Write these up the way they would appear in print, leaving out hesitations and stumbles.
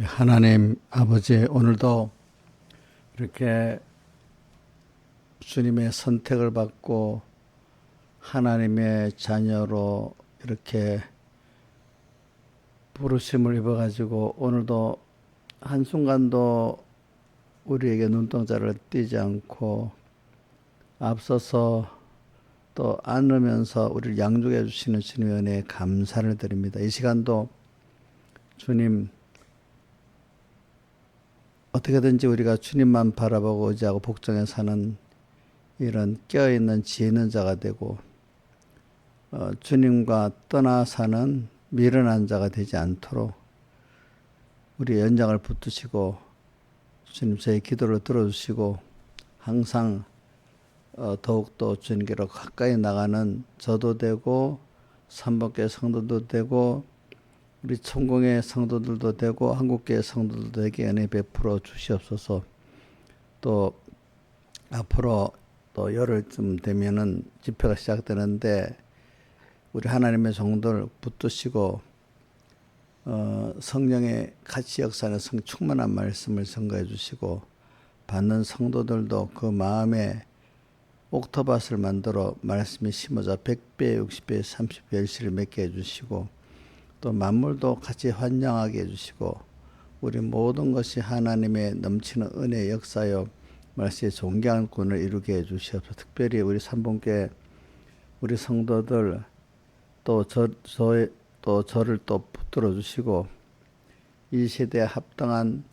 하나님 아버지, 오늘도 이렇게 주님의 선택을 받고 하나님의 자녀로 이렇게 부르심을 입어가지고 오늘도 한순간도 우리에게 눈동자를 띄지 않고 앞서서 또 안으면서 우리를 양육해 주시는 주님의 은혜에 감사를 드립니다. 이 시간도 주님, 어떻게든지 우리가 주님만 바라보고 의지하고 복종해 사는 이런 깨어있는 지혜 있는 자가 되고 주님과 떠나 사는 미련한 자가 되지 않도록 우리의 연장을 붙드시고 주님 저희 기도를 들어주시고 항상 더욱더 주님께로 가까이 나가는 저도 되고 삼복교회 성도도 되고 우리 천공의 성도들도 되고 한국교회 성도들도 되게 은혜 베풀어 주시옵소서. 또 앞으로 또 열흘쯤 되면은 집회가 시작되는데 우리 하나님의 종들 붙드시고 성령의 같이 역사하는 충만한 말씀을 선거해 주시고 받는 성도들도 그 마음에 옥토밭을 만들어 말씀이 심어져 100배, 60배, 30배 열실을 맺게 해주시고 또 만물도 같이 환영하게 해주시고 우리 모든 것이 하나님의 넘치는 은혜의 역사여 말씀의 존귀한 군을 이루게 해주시옵소서. 특별히 우리 삼봉교회 우리 성도들 또 저를 또 붙들어 주시고 이 시대에 합당한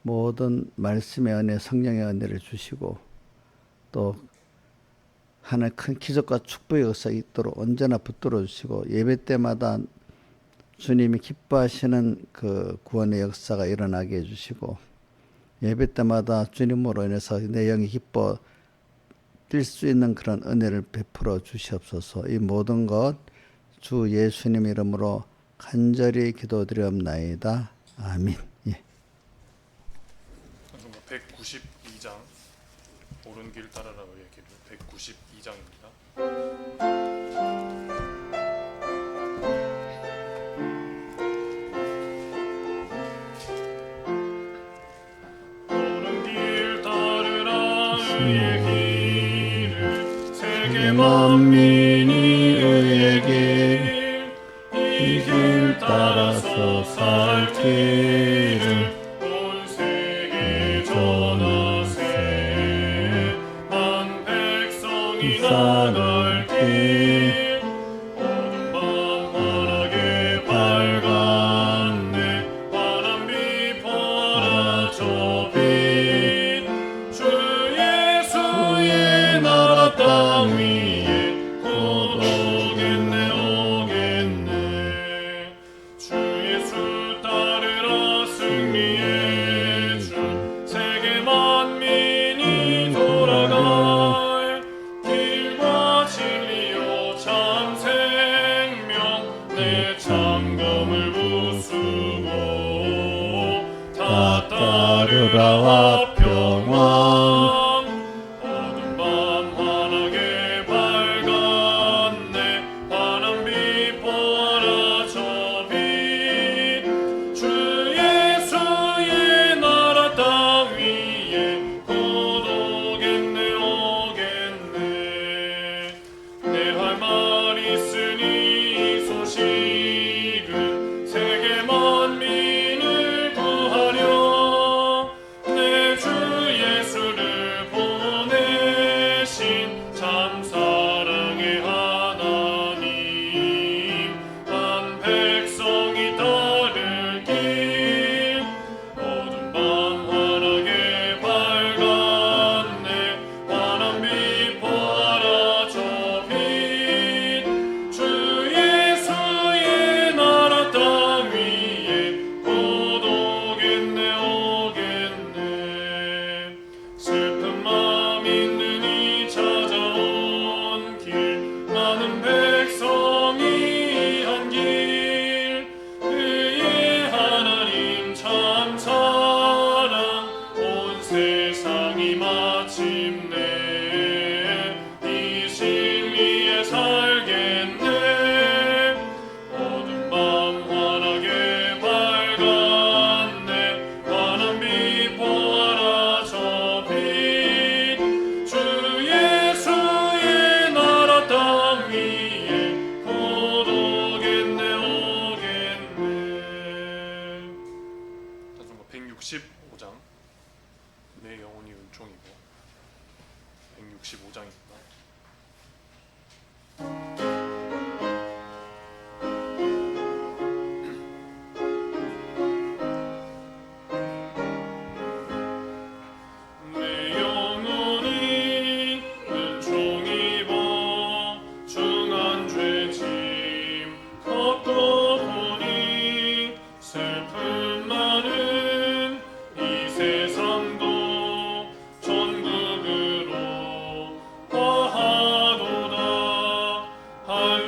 모든 말씀의 은혜, 성령의 은혜를 주시고 또 하나의 큰 기적과 축복의 역사 있도록 언제나 붙들어 주시고 예배 때마다 주님이 기뻐하시는 그 구원의 역사가 일어나게 해주시고 예배 때마다 주님으로 인해서 내 영이 기뻐 뛸 수 있는 그런 은혜를 베풀어 주시옵소서. 이 모든 것 주 예수님 이름으로 간절히 기도드리옵나이다. 아멘. 예. 192장 옳은 길 따르라의 길 192장입니다. 만민이 의의 길, 이 길 따라서 살 길을 온 세계 전하세. 만 백성이 나갈 길 어둠 밤 환하게 밝았네. 환한 빛 보아라 저빛 주 예수의 나라 땅 위에 곧 오겠네 오겠네. 주 예수 따르라 승리의 주 세계 만민이 돌아갈 길과 진리요 참 생명 내 장검을 부수고 다 따르라 평화. 어둠 밤 환하게 밝았네. 환한 빛 보아라 저빛 주 예수의 나라 땅 위에 곧 오겠네 오겠네. 내 할 말 있으니 이 소식은 세계 만민을 구하려 내 주 예수를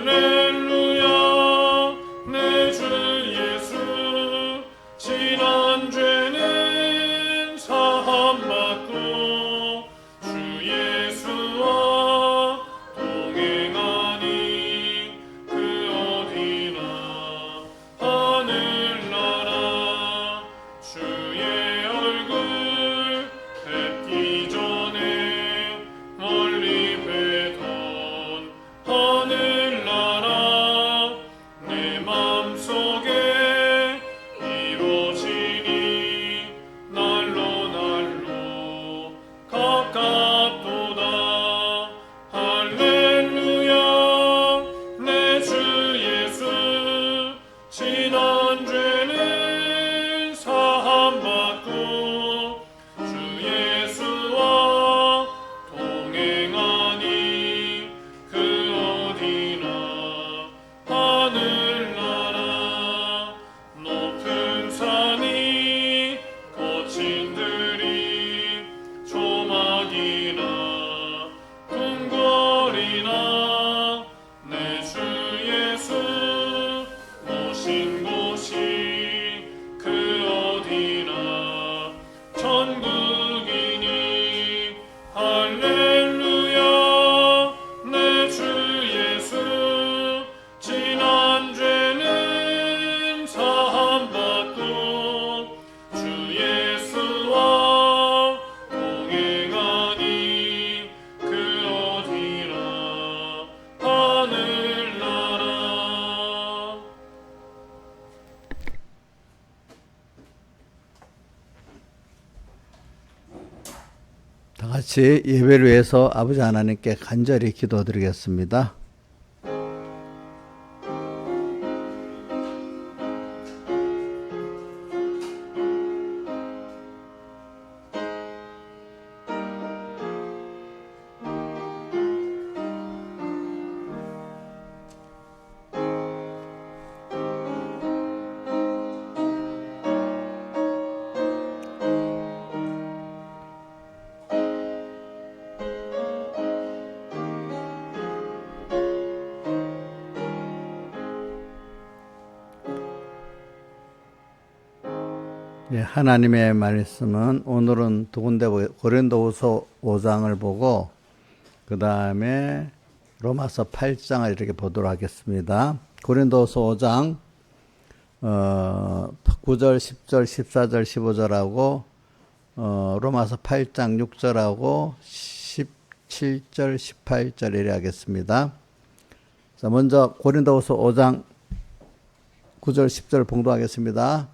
할렐루야 내 주 예수 지난 죄는 사함받고 주 예수와 동행하니 그 어디나 하늘나라 주의 얼굴 뵙기 전에 멀리 뵈던 하늘나라 내 맘속에 이루어지니 날로 날로 가깝도다 할렐루야 내 주 예수 지난 죄는 사함받고 주 예수와 동행하니 그 어디나 하늘나라 높은 산이 거친 들이 조막이나 궁궐이나 내 주 예수 오신 곳이 그 어디나 천국이니 할렐루야 내 주 예수 지난 죄는 사함받고 주 예수와 동행하니 그 어디나 하늘나라. 다 같이 예배를 위해서 아버지 하나님께 간절히 기도드리겠습니다. 예, 하나님의 말씀은 오늘은 두 군데 고린도후서 5장을 보고 그 다음에 로마서 8장을 이렇게 보도록 하겠습니다. 고린도후서 5장 9절, 10절, 14절, 15절하고 로마서 8장 6절하고 17절, 18절 이래 하겠습니다. 자, 먼저 고린도후서 5장 9절, 10절 봉독하겠습니다.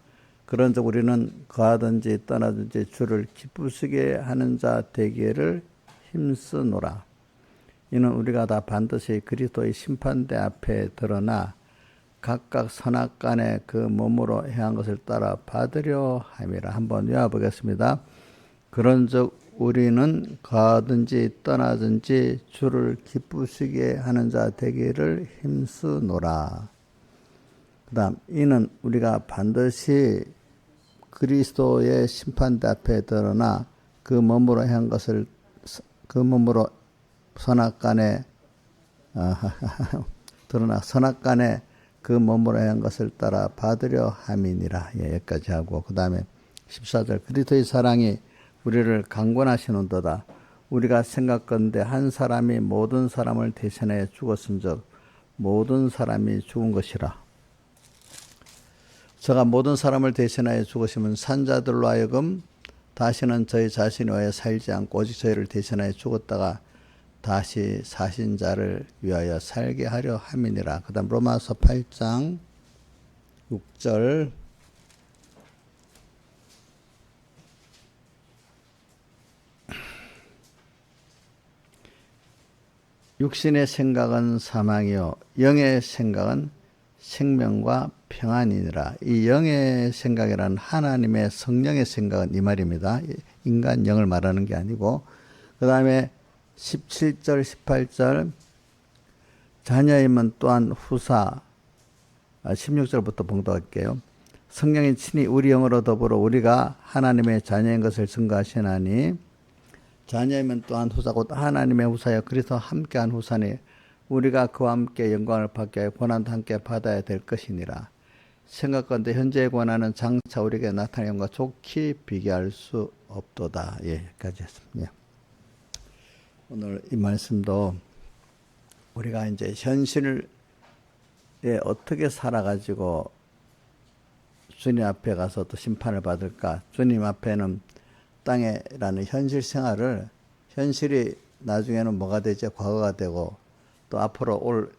그런즉 우리는 거하든지 떠나든지 주를 기쁘시게 하는 자 되기를 힘쓰노라. 이는 우리가 다 반드시 그리스도의 심판대 앞에 드러나 각각 선악간에 그 몸으로 행한 것을 따라 받으려 함이라. 한번 외워보겠습니다. 그런즉 우리는 거하든지 떠나든지 주를 기쁘시게 하는 자 되기를 힘쓰노라. 그 다음 이는 우리가 반드시 그리스도의 심판대 앞에 드러나 그 몸으로 행한 것을 그 몸으로 선악간에 드러나 선악간에 그 몸으로 행한 것을 따라 받으려 함이니라. 예, 여기까지 하고 그 다음에 14절 그리스도의 사랑이 우리를 강권하시는도다. 우리가 생각건대 한 사람이 모든 사람을 대신하여 죽었은즉 모든 사람이 죽은 것이라. 저가 모든 사람을 대신하여 죽으시면 산자들로 하여금 다시는 저희 자신이 위하여 살지 않고 오직 저희를 대신하여 죽었다가 다시 사신 자를 위하여 살게 하려 함이니라. 그 다음 로마서 8장 6절 육신의 생각은 사망이요 영의 생각은 생명과 평안이니라. 이 영의 생각이란 하나님의 성령의 생각은 이 말입니다. 인간 영을 말하는 게 아니고 그 다음에 17절 18절 자녀임은 또한 후사 16절부터 봉독할게요. 성령이 친히 우리 영으로 더불어 우리가 하나님의 자녀인 것을 증거하시나니 자녀이면 또한 후사 곧 하나님의 후사여 그리스도와 함께한 후사니 우리가 그와 함께 영광을 받게 하여 고난도 함께 받아야 될 것이니라. 생각건대 현재의 고난은 장차 우리에게 나타나는 것과 좋게 비교할 수 없도다. 예, 여기까지 했습니다. 오늘 이 말씀도 우리가 이제 현실에 어떻게 살아가지고 주님 앞에 가서 또 심판을 받을까? 주님 앞에는 땅에라는 현실 생활을, 현실이 나중에는 뭐가 되죠? 과거가 되고, 또 앞으로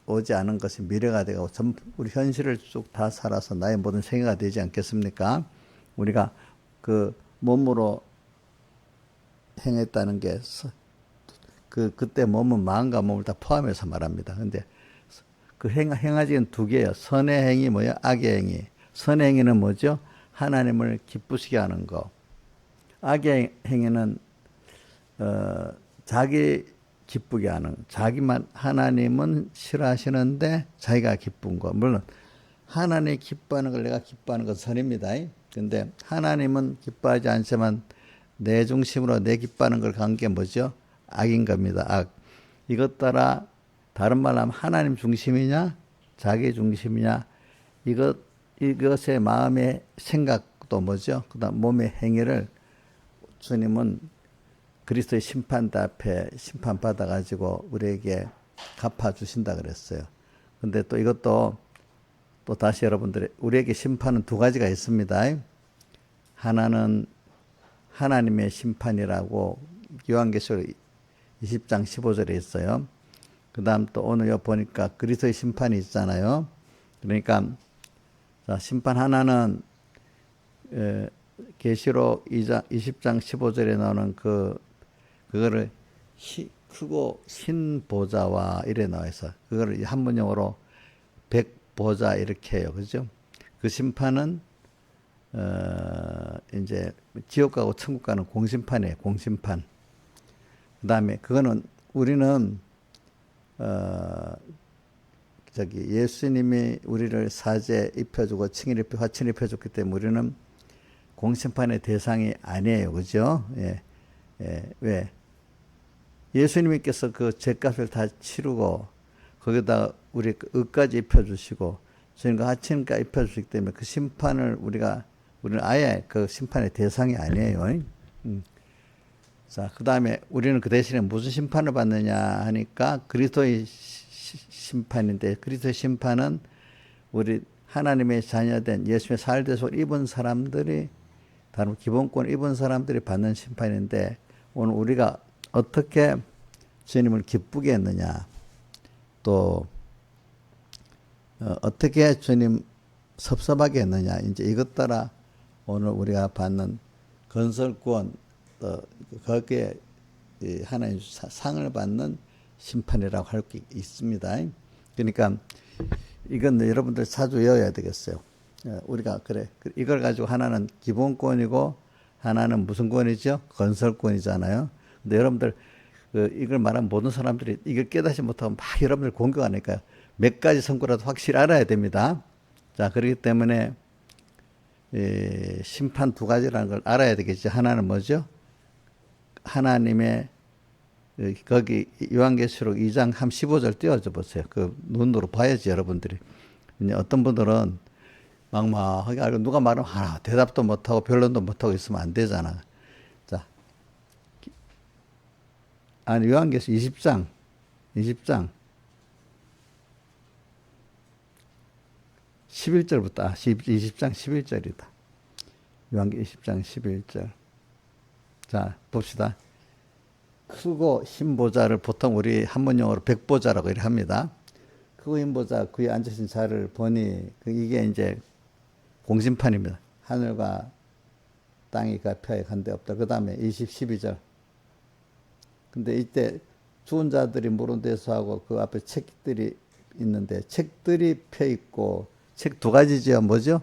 오지 않은 것이 미래가 되고, 우리 현실을 쭉 다 살아서 나의 모든 생애가 되지 않겠습니까? 우리가 그 몸으로 행했다는 게, 그때 몸은 마음과 몸을 다 포함해서 말합니다. 근데 그 행하지는 두 개예요. 선의 행위 뭐예요? 악의 행위. 선의 행위는 뭐죠? 하나님을 기쁘시게 하는 거. 악의 행위는 자기 기쁘게 하는, 자기만, 하나님은 싫어하시는데 자기가 기쁜 거. 물론 하나님이 기뻐하는 걸 내가 기뻐하는 건 선입니다. 근데 하나님은 기뻐하지 않지만 내 중심으로 내 기뻐하는 걸 간 게 뭐죠? 악인 겁니다. 악. 이것 따라 다른 말로 하면 하나님 중심이냐 자기 중심이냐, 이것의 마음의 생각도 뭐죠? 그다음 몸의 행위를 주님은 그리스도의 심판대 앞에 심판받아 가지고 우리에게 갚아 주신다 그랬어요. 근데 또 이것도 또 다시 여러분들이, 우리에게 심판은 두 가지가 있습니다. 하나는 하나님의 심판이라고 요한계시록 20장 15절에 있어요. 그 다음 또 오늘 여기 보니까 그리스도의 심판이 있잖아요. 그러니까 심판 하나는 계시록 20장 15절에 나오는 그거를 크고 흰 보좌와 이래 나와 있어. 그거를 한문용어로 백보좌 이렇게 해요. 그죠? 그 심판은 이제 지옥 가고 천국 가는 공심판이에요. 공심판. 그 다음에 그거는 우리는 예수님이 우리를 사제 입혀주고 칭일 입혀 화친 입혀줬기 때문에 우리는 공심판의 대상이 아니에요. 그죠? 예. 왜? 예수님께서 그 죄값을 다 치르고 거기다 우리 의까지 입혀주시고 저희가 하층까지 입혀주시기 때문에 그 심판을 우리는 아예 그 심판의 대상이 아니에요. 자, 그 다음에 우리는 그 대신에 무슨 심판을 받느냐 하니까 그리스도의 심판인데, 그리스도의 심판은 우리 하나님의 자녀된 예수님의 살대속을 입은 사람들이, 다른 기본권을 입은 사람들이 받는 심판인데, 오늘 우리가 어떻게 주님을 기쁘게 했느냐, 또 어떻게 주님 섭섭하게 했느냐, 이제 이것 따라 오늘 우리가 받는 건설구원, 또 거기에 하나님 상을 받는 심판이라고 할 게 있습니다. 그러니까 이건 여러분들 자주 외워야 되겠어요. 우리가 이걸 가지고 하나는 기본권이고 하나는 무슨 권이죠? 건설권이잖아요. 근데 여러분들 이걸 말하면 모든 사람들이 이걸 깨닫지 못하고 막 여러분들 공격하니까 몇 가지 성과라도 확실히 알아야 됩니다. 자, 그렇기 때문에 심판 두 가지라는 걸 알아야 되겠죠. 하나는 뭐죠? 하나님의 거기 요한계시록 2장 15절 띄워줘 보세요. 그 눈으로 봐야지 여러분들이. 어떤 분들은 막막하게 알고 누가 말하면 대답도 못하고 변론도 못하고 있으면 안 되잖아. 자, 아니 요한계시록 20장 11절부터 20장 11절이다. 요한계시록 20장 11절. 자, 봅시다. 크고 흰 보좌를 보통 우리 한문용어로 백보좌라고 이렇게 합니다. 크고 흰 보좌, 그에 앉으신 자를 보니 이게 이제 공심판입니다. 하늘과 땅이 그 앞에 간데 없다. 그 다음에 12절. 근데 이때 죽은 자들이 물은 데서 하고 그 앞에 책들이 있는데 책들이 펴 있고, 책 두 가지죠. 뭐죠?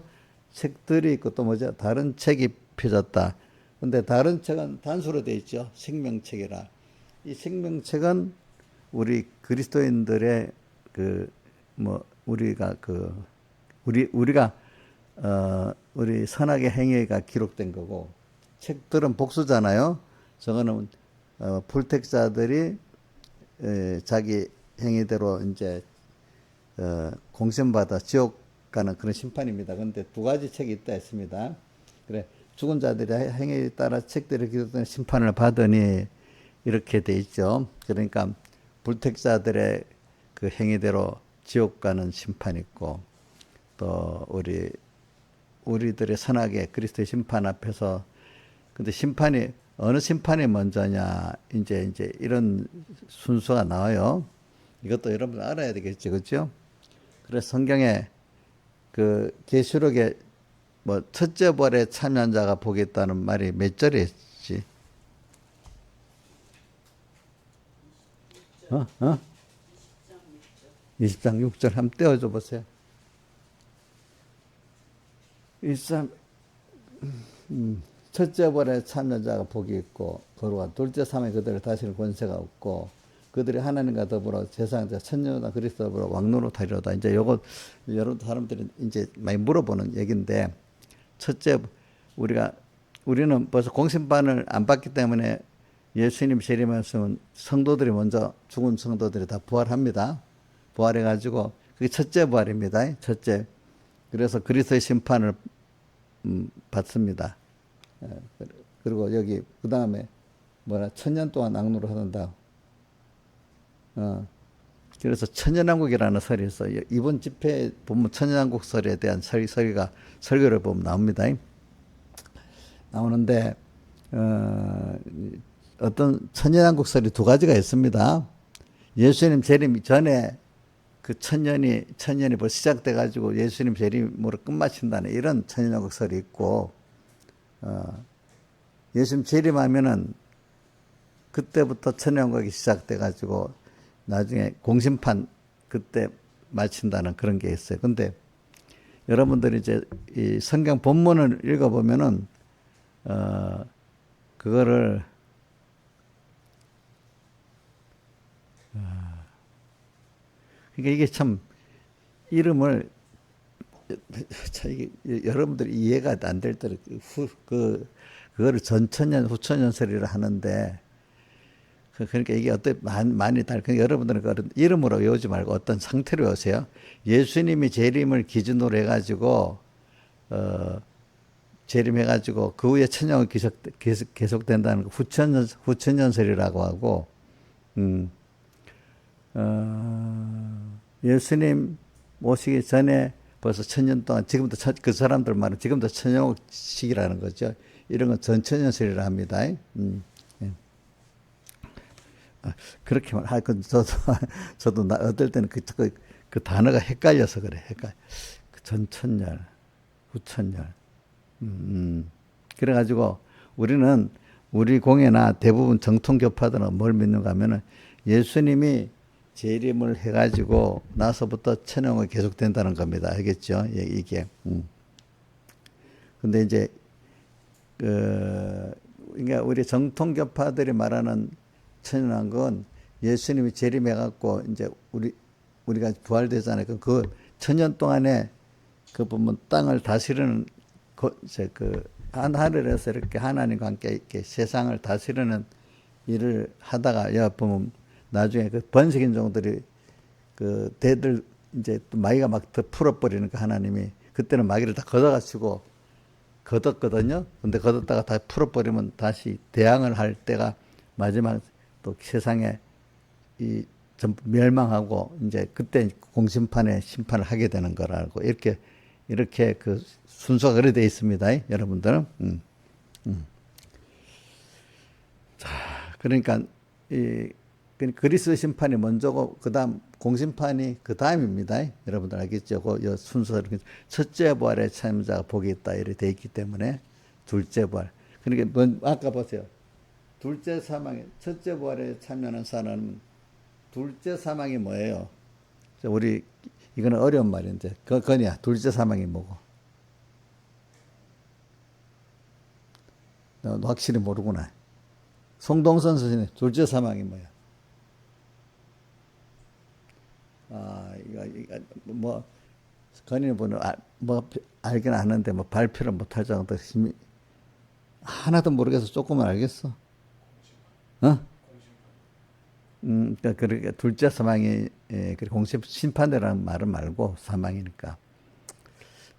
책들이 있고 또 뭐죠? 다른 책이 펴졌다. 근데 다른 책은 단수로 되어 있죠. 생명책이라. 이 생명책은 우리 그리스도인들의 우리 선악의 행위가 기록된 거고, 책들은 복수잖아요. 저거는 불택자들이 자기 행위대로 이제 공審받아 지옥 가는 그런 심판입니다. 그런데 두 가지 책이 있다 했습니다. 그래 죽은 자들의 행위에 따라 책들을 기록된 심판을 받으니 이렇게 돼 있죠. 그러니까 불택자들의 그 행위대로 지옥 가는 심판이 있고 또 우리들의 선악의 그리스도의 심판 앞에서 근데 심판이 어느 심판이 먼저냐 이제 이런 순서가 나와요. 이것도 여러분 알아야 되겠죠, 그렇죠? 그래서 성경에 그 계시록에 뭐 첫째 벌에 참여한 자가 복이 있다는 말이 몇 절에 있지? 20장 6절 한번 떼어줘 보세요. 23 첫째 벌에 참여한 자가 복이 있고 거룩한 둘째 삶에 그들을 다스릴 권세가 없고 그들이 하나님과 더불어 세상자 천년보다 그리스도 더불어 왕노로 타리로다. 이제 요거 여러 사람들이 이제 많이 물어보는 얘기인데 첫째 우리는 벌써 공심판을 안 받기 때문에 예수님 재림하시면 성도들이 먼저 죽은 성도들이 다 부활합니다. 부활해가지고 그게 첫째 부활입니다. 첫째. 그래서 그리스도의 심판을 받습니다. 그리고 여기 그 다음에 천년 동안 낙노를 하는다. 그래서 천년왕국이라는 설이 있어요. 이번 집회에 보면 천년왕국 설에 대한 설교를 보면 나옵니다. 나오는데 어떤 천년왕국 설이 두 가지가 있습니다. 예수님 재림 전에 그 천년이 벌써 시작돼 가지고 예수님 재림으로 끝마친다는 이런 천년왕국 설이 있고 예수님 재림하면은 그때부터 천년왕국이 시작돼 가지고 나중에 공심판 그때 마친다는 그런 게 있어요. 근데 여러분들이 이제 이 성경 본문을 읽어보면은 그거를 그러니까 이게 참 이름을 이게 여러분들이 이해가 안 될 때는 그거를 전천년 후천년설이라 하는데 그러니까 이게 어떤 많이 그러니까 여러분들은 그런 이름으로 외우지 말고 어떤 상태로 외우세요. 예수님이 재림을 기준으로 해가지고 재림해가지고 그 후에 천년이 계속된다는 거 후천년설이라고 하고 예수님 오시기 전에 벌써 천년 동안 지금도 그 사람들 말은 지금도 천년시기라는 거죠. 이런 건 전천년설이라 합니다. 그렇게 말. 저도 어떨 때는 그 단어가 헷갈려서 그래. 그 전천년, 후천년. 그래가지고 우리 공예나 대부분 정통교파들은 뭘 믿는가 하면은 예수님이 재림을 해가지고 나서부터 천년이 계속된다는 겁니다. 알겠죠? 이게. 근데 이제, 그러니까 우리 정통교파들이 말하는 천년왕국은 예수님이 재림해갖고 이제 우리가 부활되잖아요. 그 천년 동안에 그 보면 땅을 다스리는 하늘에서 이렇게 하나님과 함께 이렇게 세상을 다스리는 일을 하다가 보면 나중에 그 번식인종들이 그 대들 이제 또 마귀가 막 더 풀어버리는 그 하나님이 그때는 마귀를 다 걷어가지고 걷었거든요. 근데 걷었다가 다 풀어버리면 다시 대항을 할 때가 마지막 또 세상에 이 전부 멸망하고 이제 그때 공심판에 심판을 하게 되는 거라고 이렇게 그 순서가 그래 되어 있습니다. 여러분들은. 자, 그러니까 그리스도 심판이 먼저고 그다음 공심판이 그다음입니다. 여러분들 알겠죠? 그 순서를 첫째 부활에 참여자가 복이 있다 이렇게 되어 있기 때문에 둘째 부활. 그러니까 아까 보세요. 둘째 사망에 첫째 부활에 참여하는 사람은 둘째 사망이 뭐예요? 이거는 어려운 말인데 그거냐? 둘째 사망이 뭐고? 너 확실히 모르구나. 송동선 선생님 둘째 사망이 뭐야? 이거 뭐 건의분은 뭐 알긴 아는데 뭐 발표를 못할 정도 힘이 하나도 모르겠어. 조금은 알겠어. 그러니까 둘째 사망이 공식 심판이라는 말은 말고 사망이니까.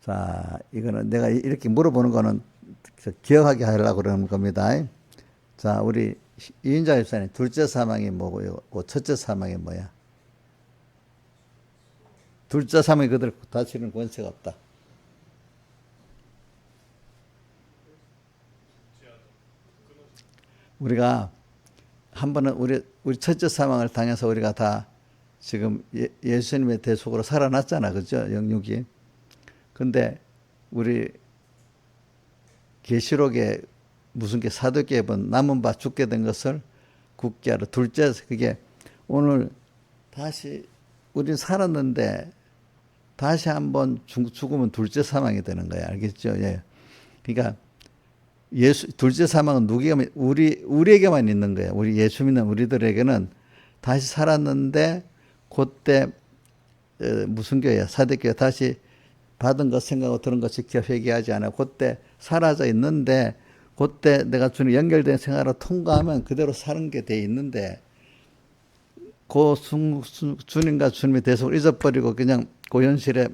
자, 이거는 내가 이렇게 물어보는 거는 기억하게 하려고 그러는 겁니다. 자, 우리 이인자 집사님, 둘째 사망이 뭐고요? 첫째 사망이 뭐야? 둘째 사망이 그들 다스리는 권세가 없다. 우리가 한 번은 우리 첫째 사망을 당해서 우리가 다 지금 예수님의 대속으로 살아났잖아, 그죠? 영육이. 근데 우리 계시록에 무슨 게 사도계에 본 남은 바 죽게 된 것을 굳게 하라. 둘째, 그게 오늘 다시 우리 살았는데 다시 한번 죽으면 둘째 사망이 되는 거야. 알겠죠? 예. 그러니까 둘째 사망은 누구에게만, 우리에게만 있는 거예요. 우리 예수 믿는 우리들에게는 다시 살았는데, 그때, 무슨 교회야? 사대교회 다시 받은 것 생각하고 들은 것 지켜 회개하지 않아. 그때 사라져 있는데, 그때 내가 주님 연결된 생활을 통과하면 그대로 사는 게 돼 있는데, 주님과 주님의 대속을 잊어버리고 그냥 그 현실에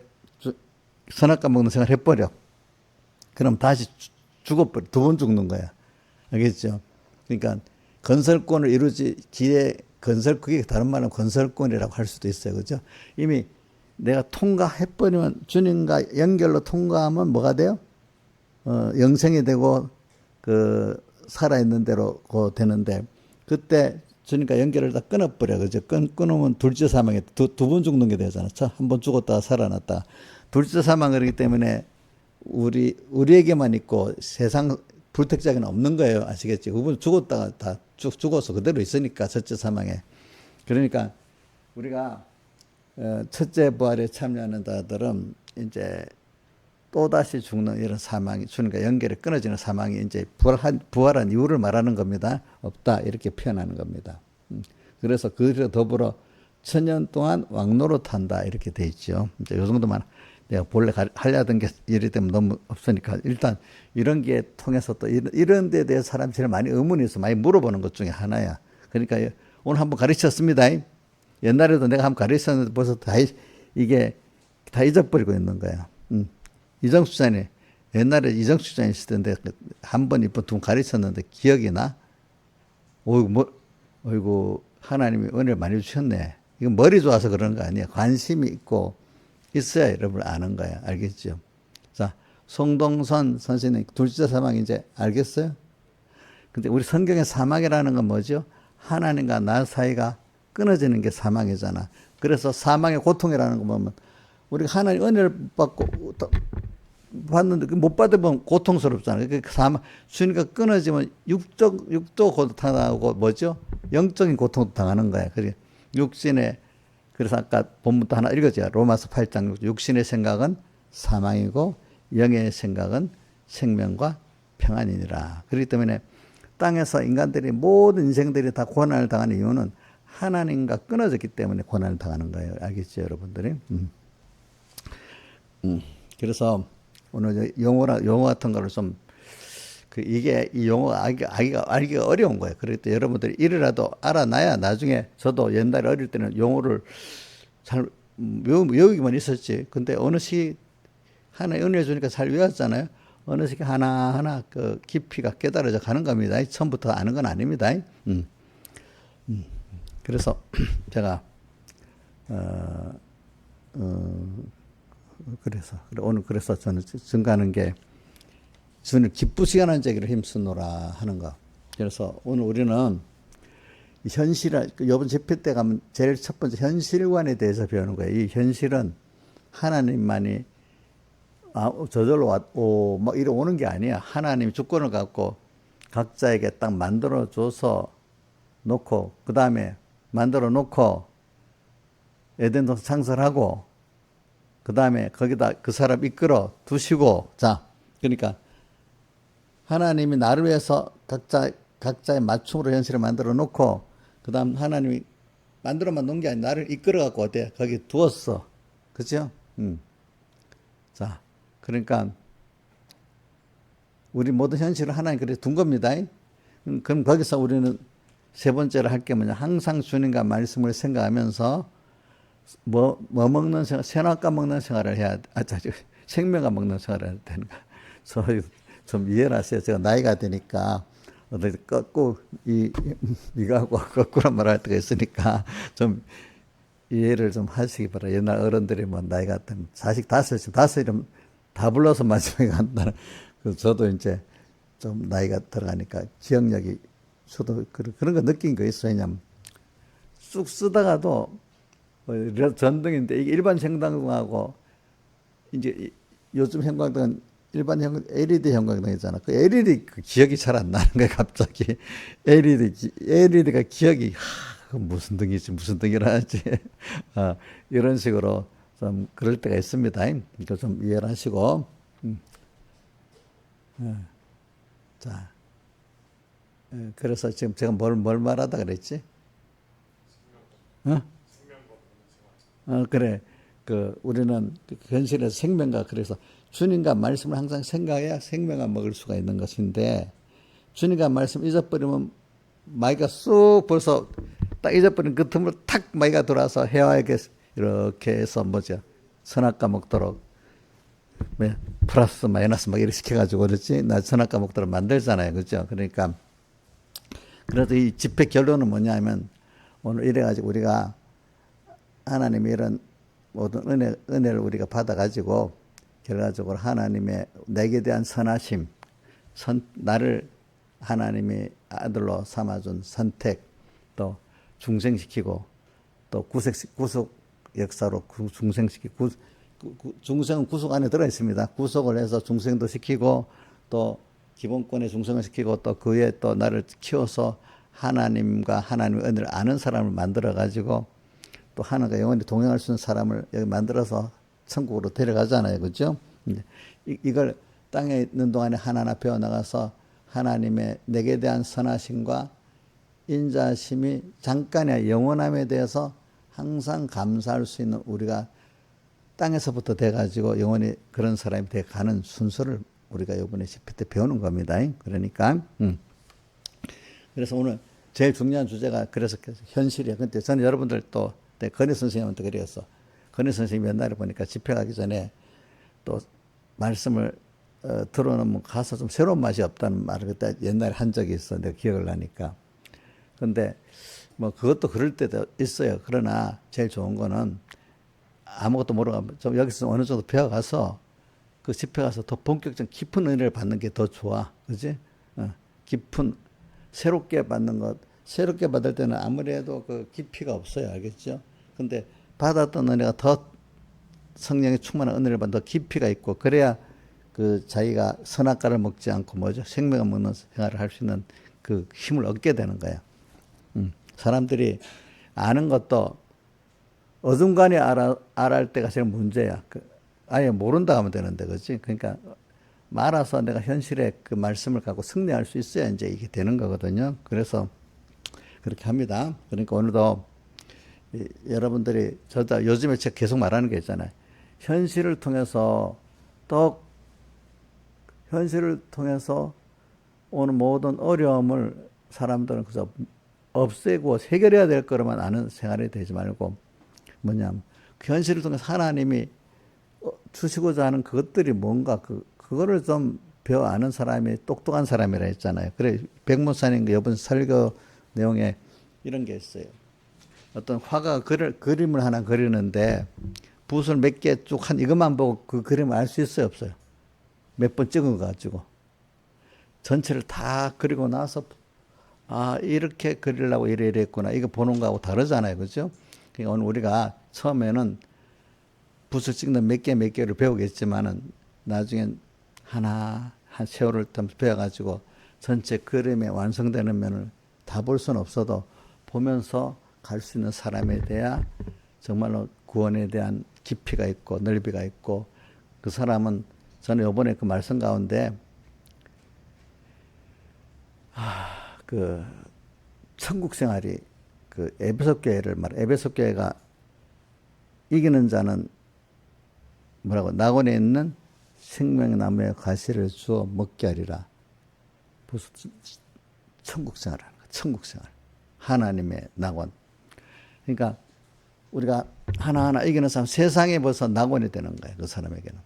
선악과 먹는 생활 해버려. 그럼 다시 죽어버려. 두 번 죽는 거야. 알겠죠? 그러니까 건설권을 이루지 그게 다른 말은 건설권이라고 할 수도 있어요. 그죠? 이미 내가 통과해버리면 주님과 연결로 통과하면 뭐가 돼요? 영생이 되고 살아있는 대로 되는데 그때 주님과 연결을 다 끊어버려. 그죠? 끊으면 둘째 사망에 두 번 죽는 게 되잖아. 한 번 죽었다가 살아났다. 둘째 사망이기 때문에 우리에게만 있고 세상 불택자에는 없는 거예요. 아시겠죠? 그분 죽었다가 다 죽어서 그대로 있으니까, 첫째 사망에. 그러니까 우리가 첫째 부활에 참여하는 자들은 이제 또다시 죽는 이런 사망이, 주님과 연결이 끊어지는 사망이 이제 부활한 이유를 말하는 겁니다. 없다. 이렇게 표현하는 겁니다. 그래서 그리고 더불어 천년 동안 왕노릇한다. 이렇게 돼 있죠. 이제 요 정도만 내가 본래 하려던 게 이래 때문에 너무 없으니까 일단 이런 게 통해서 또 이런 데에 대해서 사람이 제일 많이 의문이 있어. 많이 물어보는 것 중에 하나야. 그러니까 오늘 한번 가르쳤습니다. 옛날에도 내가 한번 가르쳤는데 벌써 이게 다 잊어버리고 있는 거야. 이정수 장이 옛날에 이정수 장이 있을 텐데 한 번, 이번, 두 번 가르쳤는데 기억이 나? 어이구, 하나님이 은혜를 많이 주셨네. 이건 머리 좋아서 그런 거 아니야. 관심이 있고 있어야 여러분 아는 거야. 알겠죠? 자, 송동선 선생님 둘째 사망 이제 알겠어요? 근데 우리 성경의 사망이라는 건 뭐죠? 하나님과 나 사이가 끊어지는 게 사망이잖아. 그래서 사망의 고통이라는 거 보면 우리가 하나님 은혜를 받는데 못 받으면 고통스럽잖아요. 주님과 끊어지면 육도 고통당하고 뭐죠? 영적인 고통도 당하는 거야. 그래서 아까 본문도 하나 읽어줘요. 로마서 8장 6. 육신의 생각은 사망이고 영의 생각은 생명과 평안이니라. 그렇기 때문에 땅에서 인간들이 모든 인생들이 다 고난을 당하는 이유는 하나님과 끊어졌기 때문에 고난을 당하는 거예요. 알겠죠, 여러분들이? 그래서 오늘 용어 같은 거를 좀 이게 이 용어가 알기가 어려운 거예요. 그렇기 때문에 여러분들이 이래라도 알아놔야 나중에 저도 옛날에 어릴 때는 용어를 잘 외우기만 있었지. 근데 어느 시기 하나의 은혜 주니까 잘 외웠잖아요. 어느 시기 하나하나 깊이가 깨달아져 가는 겁니다. 처음부터 아는 건 아닙니다. 그래서 제가 그래서 저는 증가하는 게 주님 기쁘시게 하는 자기를 힘쓰노라 하는 거. 그래서 오늘 우리는 이번 집회 때 가면 제일 첫 번째 현실관에 대해서 배우는 거예요. 이 현실은 하나님만이 저절로 막 이리 오는 게 아니야. 하나님이 주권을 갖고 각자에게 딱 만들어 줘서 놓고, 그 다음에 만들어 놓고 에덴 동산 창설하고, 그 다음에 거기다 그 사람 이끌어 두시고, 자, 그러니까 하나님이 나를 위해서 각자의 맞춤으로 현실을 만들어 놓고, 그 다음 하나님이 만들어만 놓은 게 아니라 나를 이끌어 갖고 어때? 거기 두었어. 그죠? 자, 그러니까 우리 모든 현실을 하나님 그래 둔 겁니다. 그럼 거기서 우리는 세 번째로 할 게 뭐냐? 항상 주님과 말씀을 생각하면서 뭐 먹는 생활, 선악과 먹는 생활을 해야, 생명과 먹는 생활을 해야 되는 거. 좀 이해를 하세요. 제가 나이가 되니까 어디 꺾고 이거하고 거꾸로 말할 때가 있으니까 좀 이해를 좀 하시기 바라요. 옛날 어른들이 뭐 나이 같은 자식 다섯이면 다 불러서 마지막에 간다는. 저도 이제 좀 나이가 들어가니까 기억력이 저도 그런 거 느낀 거 있어요. 왜냐면 쑥 쓰다가도 전등인데 이게 일반 형광등하고 이제 요즘 형광등은 일반 LED 형광등이잖아. 그 LED 그 기억이 잘 안 나는 거야, 갑자기. LED가 기억이, 그 무슨 등이지, 무슨 등이라 하지. 이런 식으로 좀 그럴 때가 있습니다. 그러니까 좀 이해를 하시고. 자. 그래서 지금 제가 뭘 말하다 그랬지? 그래. 우리는 현실에서 생명과, 그래서 주님과 말씀을 항상 생각해야 생명과 먹을 수가 있는 것인데, 주님과 말씀 잊어버리면 마귀가 쑥 벌써 딱 잊어버린 그 틈을 탁 마귀가 들어와서 해와에게 이렇게 해서 선악과 먹도록, 플러스 마이너스 막 이렇게 시켜가지고 그렇지, 나 선악과 먹도록 만들잖아요. 그죠? 그러니까, 그래도 이 집회 결론은 뭐냐면, 오늘 이래가지고 우리가 하나님의 이런 모든 은혜를 우리가 받아가지고 결과적으로 하나님의 내게 대한 선하심, 나를 하나님의 아들로 삼아준 선택, 또 중생시키고, 또 구속 역사로 중생시키고, 중생은 구속 안에 들어 있습니다. 구속을 해서 중생도 시키고, 또 기본권의 중생을 시키고, 또 그 위에 또 나를 키워서 하나님과 하나님의 은혜를 아는 사람을 만들어가지고, 또 하나님과 영원히 동행할 수 있는 사람을 여기 만들어서 천국으로 데려가잖아요. 그죠? 이걸 땅에 있는 동안에 하나하나 배워나가서 하나님의 내게 대한 선하심과 인자심이 잠깐이 아니라 영원함에 대해서 항상 감사할 수 있는 우리가 땅에서부터 돼가지고 영원히 그런 사람이 돼가는 순서를 우리가 이번에 집회 때 배우는 겁니다. 그러니까 그래서 오늘 제일 중요한 주제가 그래서 현실이에요. 근데 저는 여러분들 또 건희 선생님한테 그랬어. 건희 선생님이 옛날에 보니까 집회 가기 전에 또 말씀을 들어놓으면 가서 좀 새로운 맛이 없다는 말을 그때 옛날에 한 적이 있어. 내가 기억을 하니까. 근데 뭐 그것도 그럴 때도 있어요. 그러나 제일 좋은 거는 아무것도 모르고 좀 여기서 어느 정도 배워가서 그 집회 가서 더 본격적 깊은 은혜를 받는 게 더 좋아. 그지? 깊은, 새롭게 받는 것. 새롭게 받을 때는 아무래도 그 깊이가 없어요. 알겠죠? 근데 받았던 은혜가 더 성령의 충만한 은혜를 받는 더 깊이가 있고, 그래야 그 자기가 선악과를 먹지 않고 생명을 먹는 생활을 할 수 있는 그 힘을 얻게 되는 거야. 사람들이 아는 것도 어중간히 알할 때가 제일 문제야. 아예 모른다 하면 되는데, 그렇지? 그러니까 말아서 내가 현실에 그 말씀을 갖고 승리할 수 있어야 이제 이게 되는 거거든요. 그래서 그렇게 합니다. 그러니까 오늘도 여러분들이 저도 요즘에 제가 계속 말하는 게 있잖아요. 현실을 통해서 오는 모든 어려움을 사람들은 그저 없애고 해결해야 될 거로만 아는 생활이 되지 말고, 뭐냐면 그 현실을 통해서 하나님이 주시고자 하는 그것들이 뭔가 그거를 좀 배워 아는 사람이 똑똑한 사람이라 했잖아요. 그래 백문사님 이번 설교 내용에 이런 게 있어요. 어떤 화가 그림을 하나 그리는데 붓을 몇 개 쭉 이것만 보고 그 그림을 알 수 있어요, 없어요? 몇 번 찍은 거 가지고 전체를 다 그리고 나서 이렇게 그리려고 이래 했구나. 이거 보는 거하고 다르잖아요, 그죠? 그러니까 오늘 우리가 처음에는 붓을 찍는 몇 개를 배우겠지만은 나중엔 한 세월을 배워가지고 전체 그림의 완성되는 면을 다 볼 수는 없어도 보면서 갈 수 있는 사람에 대해 정말로 구원에 대한 깊이가 있고 넓이가 있고, 그 사람은 저는 이번에 그 말씀 가운데 그 천국 생활이 그 에베소 교회를 에베소 교회가 이기는 자는 뭐라고 낙원에 있는 생명나무의 과실을 주어 먹게 하리라. 벌써 천국 생활하는 거야. 천국 생활. 하나님의 낙원. 그러니까 우리가 하나하나 이기는 사람 세상에 벌써 낙원이 되는 거예요. 그 사람에게는.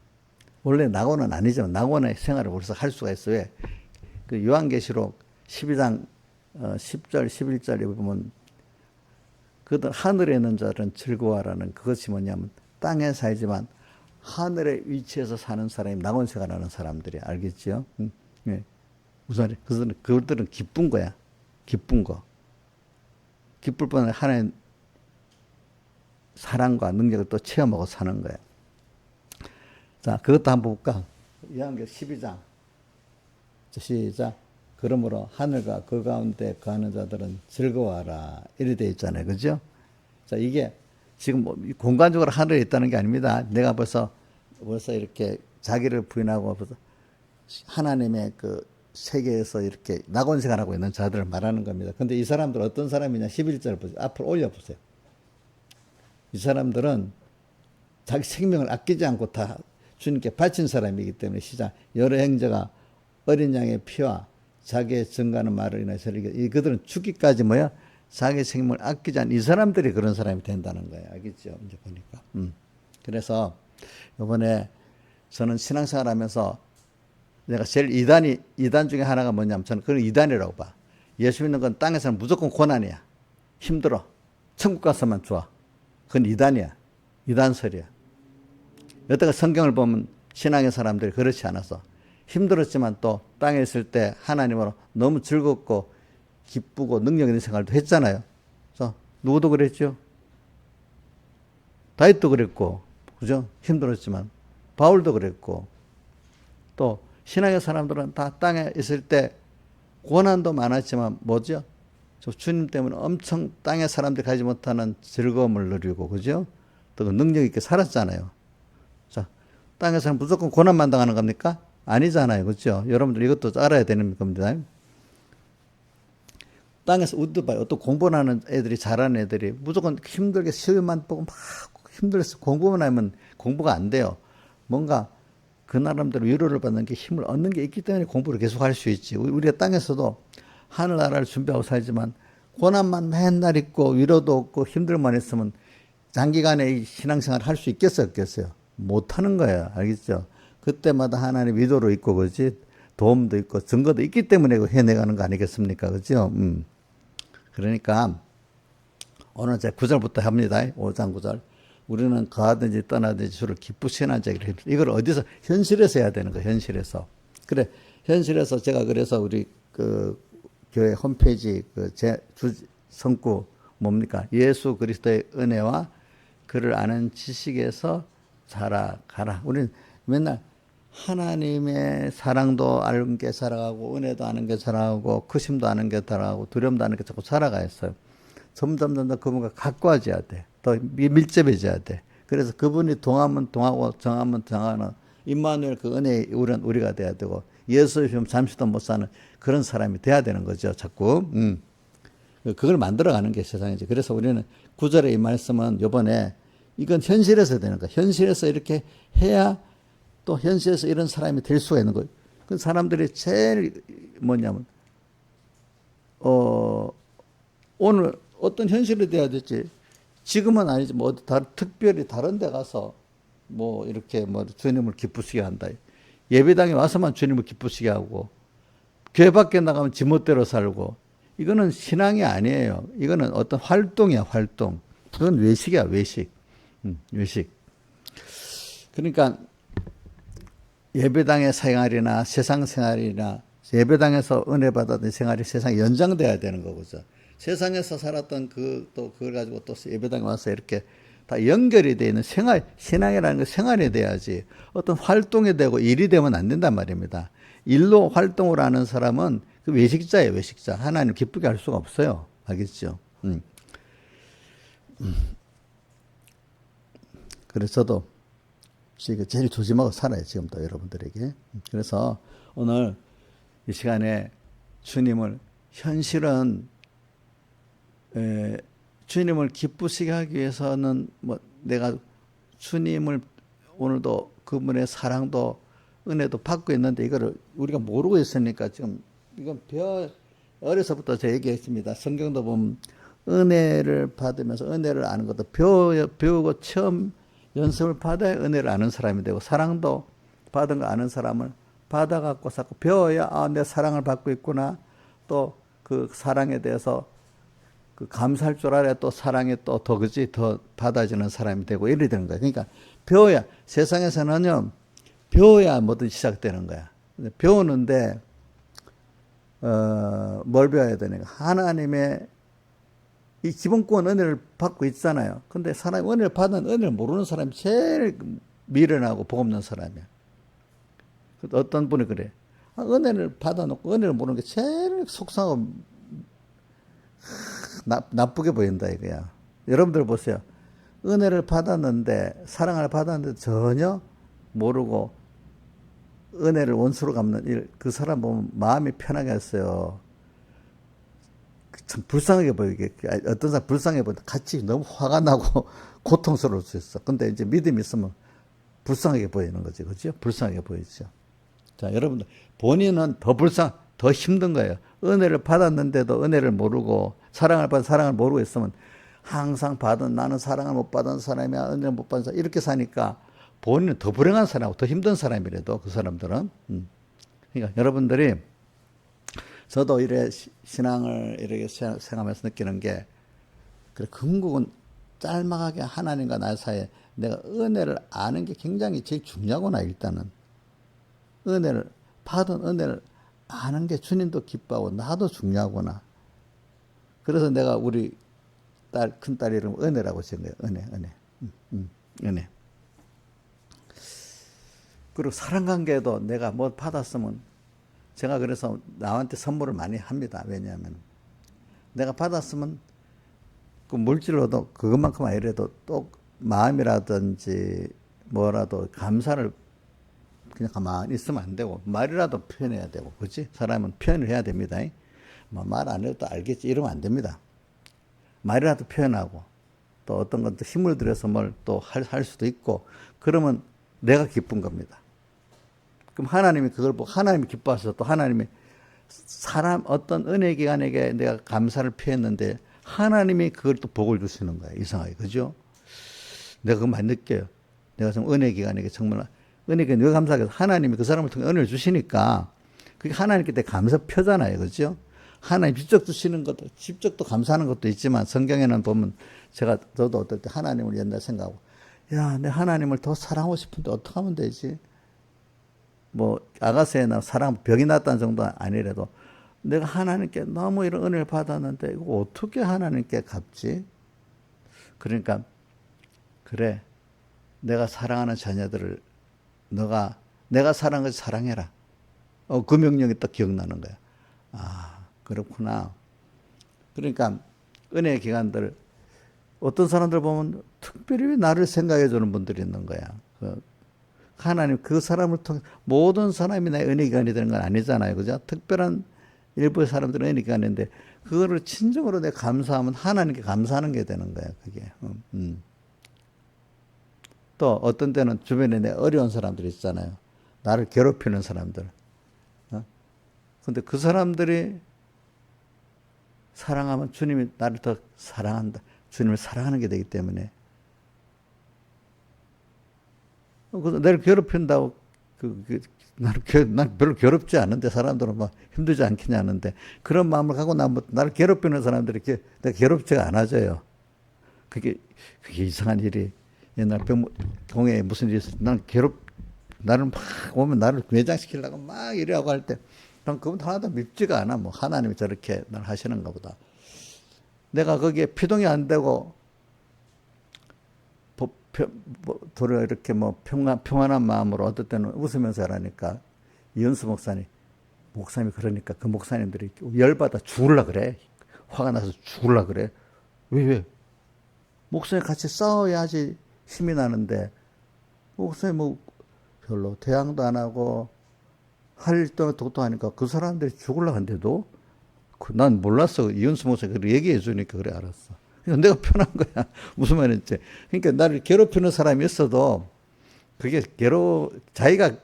원래 낙원은 아니지만 낙원의 생활을 벌써 할 수가 있어요. 왜? 그 요한계시록 12장 10절 11절에 보면 그들 하늘에 있는 자들은 즐거워하라는 그것이 뭐냐면 땅에 살지만 하늘의 위치에서 사는 사람이 낙원 생활하는 사람들이 알겠지요? 네. 무슨 말이야? 그들은 기쁜 거야. 기쁜 거. 기쁠 뻔한 하나님 사랑과 능력을 또 체험하고 사는 거야. 자, 그것도 한번 볼까? 요한계시록 12장. 시작. 그러므로 하늘과 그 가운데 거하는 자들은 즐거워하라. 이렇게 되어 있잖아요. 그죠? 자, 이게 지금 뭐 공간적으로 하늘에 있다는 게 아닙니다. 내가 벌써 이렇게 자기를 부인하고 벌써 하나님의 그 세계에서 이렇게 낙원 생활하고 있는 자들을 말하는 겁니다. 근데 이 사람들 어떤 사람이냐? 11절 보세요. 앞으로 올려보세요. 이 사람들은 자기 생명을 아끼지 않고 다 주님께 바친 사람이기 때문에 시작. 여러 행자가 어린 양의 피와 자기의 증거하는 말을 인해서 그들은 죽기까지 뭐야? 자기 생명을 아끼지 않은 이 사람들이 그런 사람이 된다는 거예요. 알겠죠? 이제 보니까. 그래서 이번에 저는 신앙생활 하면서 내가 제일 이단 중에 하나가 뭐냐면 저는 그걸 이단이라고 봐. 예수 믿는 건 땅에서는 무조건 고난이야. 힘들어. 천국 가서만 좋아. 그건 이단이야. 이단설이야. 여태가 성경을 보면 신앙의 사람들이 그렇지 않아서 힘들었지만 또 땅에 있을 때 하나님으로 너무 즐겁고 기쁘고 능력 있는 생활도 했잖아요. 그래서 누구도 그랬죠. 다윗도 그랬고, 그죠? 힘들었지만 바울도 그랬고, 또 신앙의 사람들은 다 땅에 있을 때 고난도 많았지만 뭐죠? 주님 때문에 엄청 땅의 사람들이 가지 못하는 즐거움을 누리고, 그죠? 또 능력 있게 살았잖아요. 자, 땅에서는 무조건 고난만 당하는 겁니까? 아니잖아요. 그렇죠? 여러분들 이것도 알아야 되는 겁니다. 땅에서 우리도 봐요. 어떤 공부를 하는 애들이 잘하는 애들이 무조건 힘들게 시험만 보고 막 힘들어서 공부만 하면 공부가 안 돼요. 뭔가 그 나름대로 위로를 받는 게 힘을 얻는 게 있기 때문에 공부를 계속 할 수 있지. 우리가 땅에서도 하늘나라를 준비하고 살지만 고난만 맨날 있고 위로도 없고 힘들만 했으면 장기간의 신앙생활을 할 수 있겠어요? 없겠어요? 못하는 거예요. 알겠죠? 그때마다 하나님 위도로 있고, 그렇지? 도움도 있고, 증거도 있기 때문에 해내가는 거 아니겠습니까? 그죠? 그러니까, 오늘 제가 9절부터 합니다. 5장 9절. 우리는 거하든지 떠나든지 주를 기쁘시나 자기를 이걸 어디서? 현실에서 해야 되는 거예요. 현실에서. 그래. 현실에서 제가 그래서 우리 그 교회 홈페이지 성구 뭡니까? 예수 그리스도의 은혜와 그를 아는 지식에서 자라가라. 우리는 맨날 하나님의 사랑도 아는 게 살아가고 은혜도 아는 게 살아가고 크심도 아는 게 살아가고 두려움도 아는 게 자꾸 살아가 있어요. 점점 그분과 가까워져야 돼. 더 밀접해져야 돼. 그래서 그분이 동하면 동하고 정하면 정하는 임마누엘 그 은혜의 우리가 돼야 되고 예수 없이면 잠시도 못 사는 그런 사람이 돼야 되는 거죠. 자꾸. 그걸 만들어가는 게 세상이지. 그래서 우리는 9절의 이 말씀은 요번에 이건 현실에서 되는 거야. 현실에서 이렇게 해야 또 현실에서 이런 사람이 될 수가 있는 거예요. 그 사람들이 제일 뭐냐면 오늘 어떤 현실이 돼야 될지 지금은 아니지 뭐 특별히 다른 데 가서 뭐 이렇게 뭐 주님을 기쁘시게 한다. 예배당에 와서만 주님을 기쁘시게 하고 교회 밖에 나가면 지멋대로 살고 이거는 신앙이 아니에요. 이거는 어떤 활동이야, 활동. 그건 외식이야, 외식. 외식. 그러니까 예배당의 생활이나 세상 생활이나 예배당에서 은혜 받았던 생활이 세상에 연장돼야 되는 거죠. 세상에서 살았던 그걸 가지고 또 예배당에 와서 이렇게 다 연결이 되어 있는 신앙이라는 게 생활이 돼야지 어떤 활동이 되고 일이 되면 안 된단 말입니다. 일로 활동을 하는 사람은 그 외식자예요, 외식자. 하나님 기쁘게 할 수가 없어요. 알겠죠? 그래서 저도 지금 제일 조심하고 살아요, 지금도 여러분들에게. 그래서 오늘 이 시간에 주님을 현실은 주님을 기쁘시게 하기 위해서는 뭐 내가 주님을 오늘도 그분의 사랑도 은혜도 받고 있는데 이거를 우리가 모르고 있으니까 지금 이건 어려서부터 제가 얘기했습니다. 성경도 보면 은혜를 받으면서 은혜를 아는 것도 배우고 처음 연습을 받아야 은혜를 아는 사람이 되고, 사랑도 받은 거 아는 사람을 받아갖고 자꾸 배워야 내 사랑을 받고 있구나. 또 그 사랑에 대해서 그 감사할 줄 알아야 또 사랑에 또 더 그지 더 받아주는 사람이 되고 이래 되는 거야. 그러니까 배워야, 세상에서는요 배워야 뭐든 시작되는 거야. 배우는데 뭘 배워야 되는가? 하나님의 이 기본권 은혜를 받고 있잖아요. 근데 사람이 은혜를 받은 은혜를 모르는 사람이 제일 미련하고 복 없는 사람이야. 어떤 분이 그래. 은혜를 받아놓고 은혜를 모르는 게 제일 속상하고 나쁘게 보인다 이거야. 여러분들 보세요. 은혜를 받았는데, 사랑을 받았는데 전혀 모르고 은혜를 원수로 갚는 일, 그 사람 보면 마음이 편하겠어요. 참 불쌍하게 보이게, 어떤 사람 불쌍해 보인다. 같이 너무 화가 나고 고통스러울 수 있어. 근데 이제 믿음이 있으면 불쌍하게 보이는 거지. 그죠? 불쌍하게 보이죠. 자, 여러분들, 본인은 더 힘든 거예요. 은혜를 받았는데도 은혜를 모르고, 사랑을 받은 사랑을 모르고 있으면 항상 나는 사랑을 못 받은 사람이야, 은혜를 못 받은 사람, 이렇게 사니까 본인은 더 불행한 사람하고 더 힘든 사람이라도, 그 사람들은. 그러니까 여러분들이, 저도 이래 신앙을 이렇게 생각하면서 느끼는 게, 그래, 궁극은 짤막하게 하나님과 나 사이에 내가 은혜를 아는 게 굉장히 제일 중요하구나, 일단은. 받은 은혜를 아는 게 주님도 기뻐하고 나도 중요하구나. 그래서 내가 우리 큰딸 이름 은혜라고 지은 거예요. 은혜. 그리고 사랑관계도 내가 뭐 받았으면, 제가 그래서 나한테 선물을 많이 합니다. 왜냐하면 내가 받았으면 그 물질로도 그것만큼 아니라도 또 마음이라든지 뭐라도 감사를 그냥 가만히 있으면 안 되고, 말이라도 표현해야 되고, 그렇지? 사람은 표현을 해야 됩니다. 뭐 말 안 해도 알겠지, 이러면 안 됩니다. 말이라도 표현하고, 또 어떤 것도 힘을 들여서 뭘 또 할 수도 있고, 그러면 내가 기쁜 겁니다. 그럼 하나님이 그걸 보고 하나님이 기뻐하셔서, 또 하나님이 어떤 은혜 기관에게 내가 감사를 표했는데 하나님이 그걸 또 복을 주시는 거예요. 이상하게. 그죠? 내가 그거 많이 느껴요. 내가 좀 은혜 기관에게 정말, 은혜기관에 왜 감사하겠어? 하나님이 그 사람을 통해 은혜를 주시니까 그게 하나님께 대해 감사 표잖아요. 그죠? 하나님 직접 주시는 것도, 직접 또 감사하는 것도 있지만, 성경에는 보면 저도 어떨 때 하나님을 옛날 생각하고, 야, 내 하나님을 더 사랑하고 싶은데 어떻게 하면 되지? 뭐 아가새나 사랑 병이 났다는 정도는 아니라도 내가 하나님께 너무 이런 은혜를 받았는데 이거 어떻게 하나님께 갚지? 그러니까 그래, 내가 사랑하는 자녀들을 내가 사랑한 것을 사랑해라. 그 명령이 딱 기억나는 거야. 아, 그렇구나. 그러니까 은혜 기관들, 어떤 사람들 보면 특별히 나를 생각해 주는 분들이 있는 거야. 하나님 그 사람을 통해 모든 사람이 나의 은혜 기관이 되는 건 아니잖아요. 그죠? 특별한 일부의 사람들은 은혜 기관인데 그거를 진정으로 내가 감사하면 하나님께 감사하는 게 되는 거야. 그게. 또 어떤 때는 주변에 내 어려운 사람들이 있잖아요. 나를 괴롭히는 사람들. 근데 그 사람들이 사랑하면 주님이 나를 더 사랑한다. 주님을 사랑하는 게 되기 때문에. 나를 괴롭힌다고, 난 별로 괴롭지 않은데, 사람들은 막 힘들지 않겠냐 하는데, 그런 마음을 갖고 나를 괴롭히는 사람들이 내가 괴롭지가 않아져요. 그게 이상한 일이. 옛날 동해에 무슨 일이 있어. 나를 막 오면 나를 매장시키려고 막 이래하고 할 때, 난 그분 하나도 밉지가 않아. 뭐, 하나님이 저렇게 날 하시는가 보다. 내가 거기에 피동이 안 되고, 도리어 이렇게 뭐 평안한 마음으로 어떨 때는 웃으면서 하라니까, 이현수 목사님이 그러니까 그 목사님들이 열받아 죽을라 그래. 화가 나서 죽을라 그래. 왜? 목사님 같이 싸워야지 힘이 나는데, 목사님 뭐 별로 대항도 안 하고 할 일도 독도하니까 그 사람들이 죽을라 한데도 난 몰랐어. 이현수 목사님 그걸 얘기해 주니까 그래 알았어. 그러니까 내가 편한 거야. 무슨 말인지. 그러니까 나를 괴롭히는 사람이 있어도 그게 자기가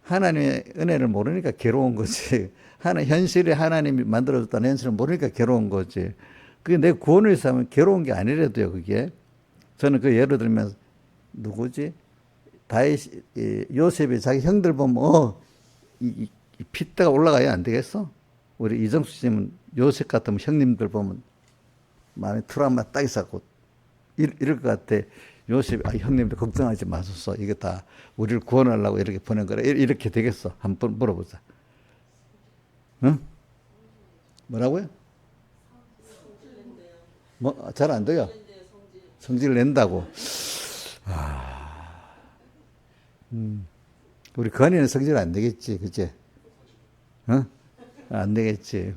하나님의 은혜를 모르니까 괴로운 거지. 현실에 하나님이 만들어줬다는 현실을 모르니까 괴로운 거지. 그게 내 구원을 위해서 하면 괴로운 게 아니래도요, 그게. 저는 그 예를 들면, 누구지? 요셉이 자기 형들 보면, 이 핏대가 올라가야 안 되겠어? 우리 이정수 씨는 요셉 같으면 형님들 보면 마음에 트라우마 딱 있었고, 이럴 것 같아. 요셉이, 형님들 걱정하지 마소서. 이게 다 우리를 구원하려고 이렇게 보낸 거라. 이렇게 되겠어. 한번 물어보자. 응? 뭐라고요? 뭐, 잘 안 돼요? 성질을 낸다고. 우리 건이는 성질 안 내겠지, 그치? 어? 안 되겠지.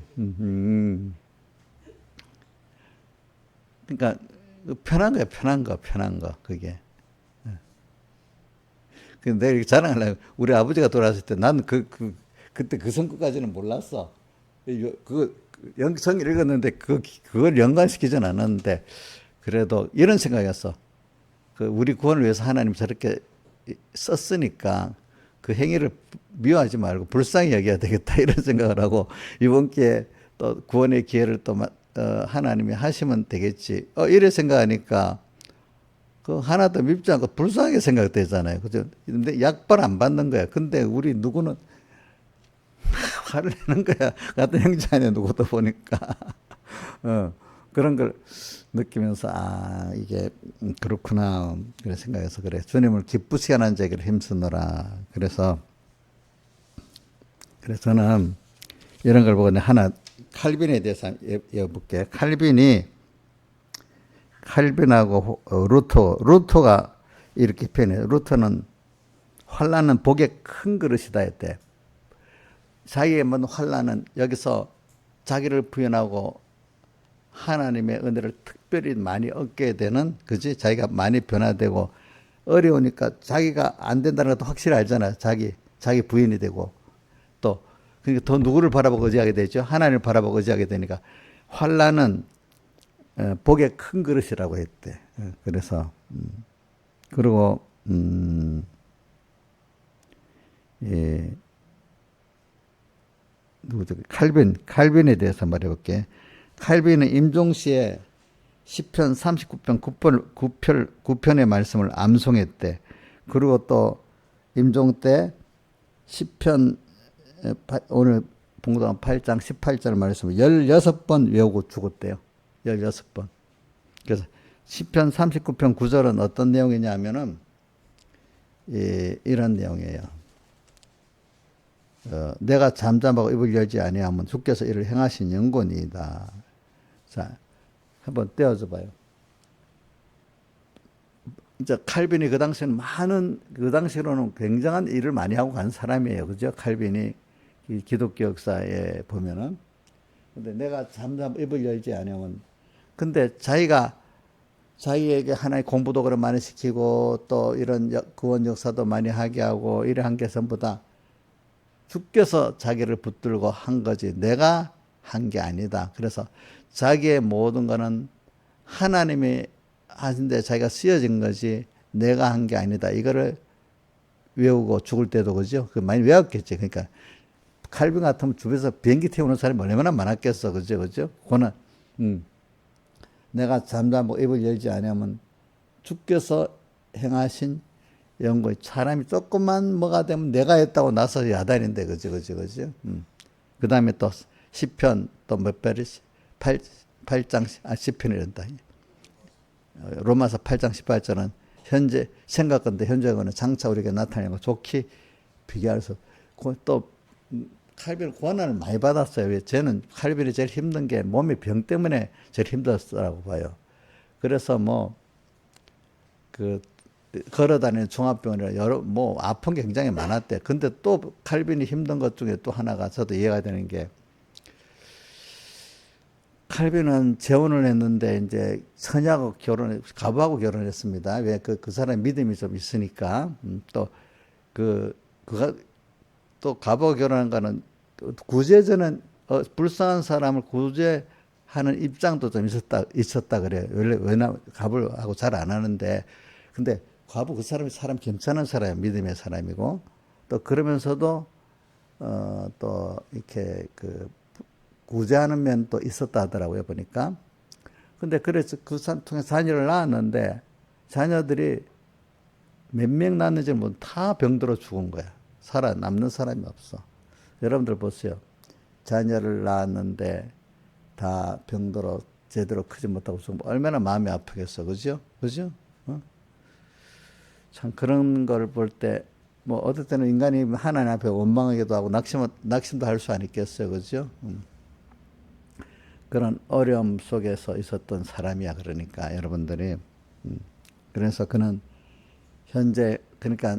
그러니까, 편한 거야, 편한 거, 그게. 근데 내가 이렇게 자랑하려고, 우리 아버지가 돌아왔을 때, 난 그때 그 성과까지는 몰랐어. 성을 읽었는데, 그걸 연관시키진 않았는데, 그래도 이런 생각이었어. 우리 구원을 위해서 하나님 저렇게 썼으니까, 그 행위를 미워하지 말고 불쌍히 여겨야 되겠다 이런 생각을 하고 이번 기회에 또 구원의 기회를 또 하나님이 하시면 되겠지. 이래 생각하니까 그 하나도 밉지 않고 불쌍하게 생각되잖아요. 그죠? 근데 약발 안 받는 거야. 근데 우리 누구는 화를 내는 거야. 같은 형제 안에 누구도 보니까 그런 걸 느끼면서 이게 그렇구나 그런 생각해서 그래. 주님을 기쁘시게 하는 자에게 힘쓰느라. 그래서 저는 이런 걸 보고 하나 칼빈에 대해서 여볼게. 칼빈하고 루터가 이렇게 표현해요. 루터는 환난은 복의 큰 그릇이다 했대. 자기의 뭔 환난은 여기서 자기를 부인하고 하나님의 은혜를 특별히 많이 얻게 되는, 그지? 자기가 많이 변화되고, 어려우니까 자기가 안 된다는 것도 확실히 알잖아요. 자기 부인이 되고, 또, 그러니까 더 누구를 바라보고 의지하게 되죠? 하나님을 바라보고 의지하게 되니까, 환난은 복의 큰 그릇이라고 했대. 그래서, 그리고, 누구죠? 칼빈에 대해서 말해볼게. 칼빈은 임종시에 시편 39편 9편의 말씀을 암송했대. 그리고 또 임종 때 시편 오늘 봉독한 8장 18절 말씀을 16번 외우고 죽었대요. 16번. 그래서 시편 39편 9절은 어떤 내용이냐 하면은 이런 내용이에요. 내가 잠잠하고 입을 열지 아니하면 주께서 이를 행하신 영권이다. 자, 한번 떼어줘 봐요. 이제 칼빈이 그 당시에는 그 당시로는 굉장한 일을 많이 하고 간 사람이에요. 그죠? 칼빈이 기독교 역사에 보면은. 근데 내가 잠잠 입을 열지 아니하면, 근데 자기에게 하나의 공부도 그런 많이 시키고 또 이런 구원 역사도 많이 하게 하고 이래 한 게 전부 다 주께서 자기를 붙들고 한 거지 내가 한 게 아니다. 그래서 자기의 모든 거는 하나님이 하신데 자기가 쓰여진 거지 내가 한 게 아니다. 이거를 외우고 죽을 때도 그죠? 많이 외웠겠지. 그러니까 칼빈 같으면 주변에서 비행기 태우는 사람이 얼마나 많았겠어. 그죠? 그거는 내가 잠잠하고 입을 열지 않으면 주께서 행하신 영광. 사람이 조금만 뭐가 되면 내가 했다고 나서 야단인데, 그죠? 그 다음에 또 시편 또 몇 편이 8장 10편이란다. 로마서 8장 18절은 현재 생각건데 현재는 장차 우리에게 나타나는 거 좋게 비교해서 또 칼빈은 고난을 많이 받았어요. 왜? 저는 칼빈이 제일 힘든 게 몸의 병 때문에 제일 힘들었다고 봐요. 그래서 걸어다니는 종합병원이라 아픈 게 굉장히 많았대. 근데 또 칼빈이 힘든 것 중에 또 하나가 저도 이해가 되는 게 칼빈은 재혼을 했는데 이제 가부하고 결혼했습니다. 왜? 그 사람 믿음이 좀 있으니까. 또 가부하고 결혼한 거는 구제자는 불쌍한 사람을 구제하는 입장도 좀 있었다 그래요. 왜냐면 가부하고 잘 안 하는데. 근데 과부 그 사람이 사람 괜찮은 사람이에요. 믿음의 사람이고. 또 그러면서도 또 이렇게 그 구제하는 면도 있었다 하더라고요, 보니까. 근데 그래서 그 통해 자녀를 낳았는데 자녀들이 몇 명 낳는지 다 병들어 죽은 거야. 남는 사람이 없어. 여러분들 보세요. 자녀를 낳았는데 다 병들어 제대로 크지 못하고 죽으면 얼마나 마음이 아프겠어. 그죠? 그죠? 어? 참 그런 걸 볼 때, 뭐, 어떨 때는 인간이 하나님 앞에 원망하기도 하고 낙심도 할 수 아니겠어요. 그죠? 그런 어려움 속에서 있었던 사람이야. 그러니까 여러분들이. 그래서 그는 현재, 그러니까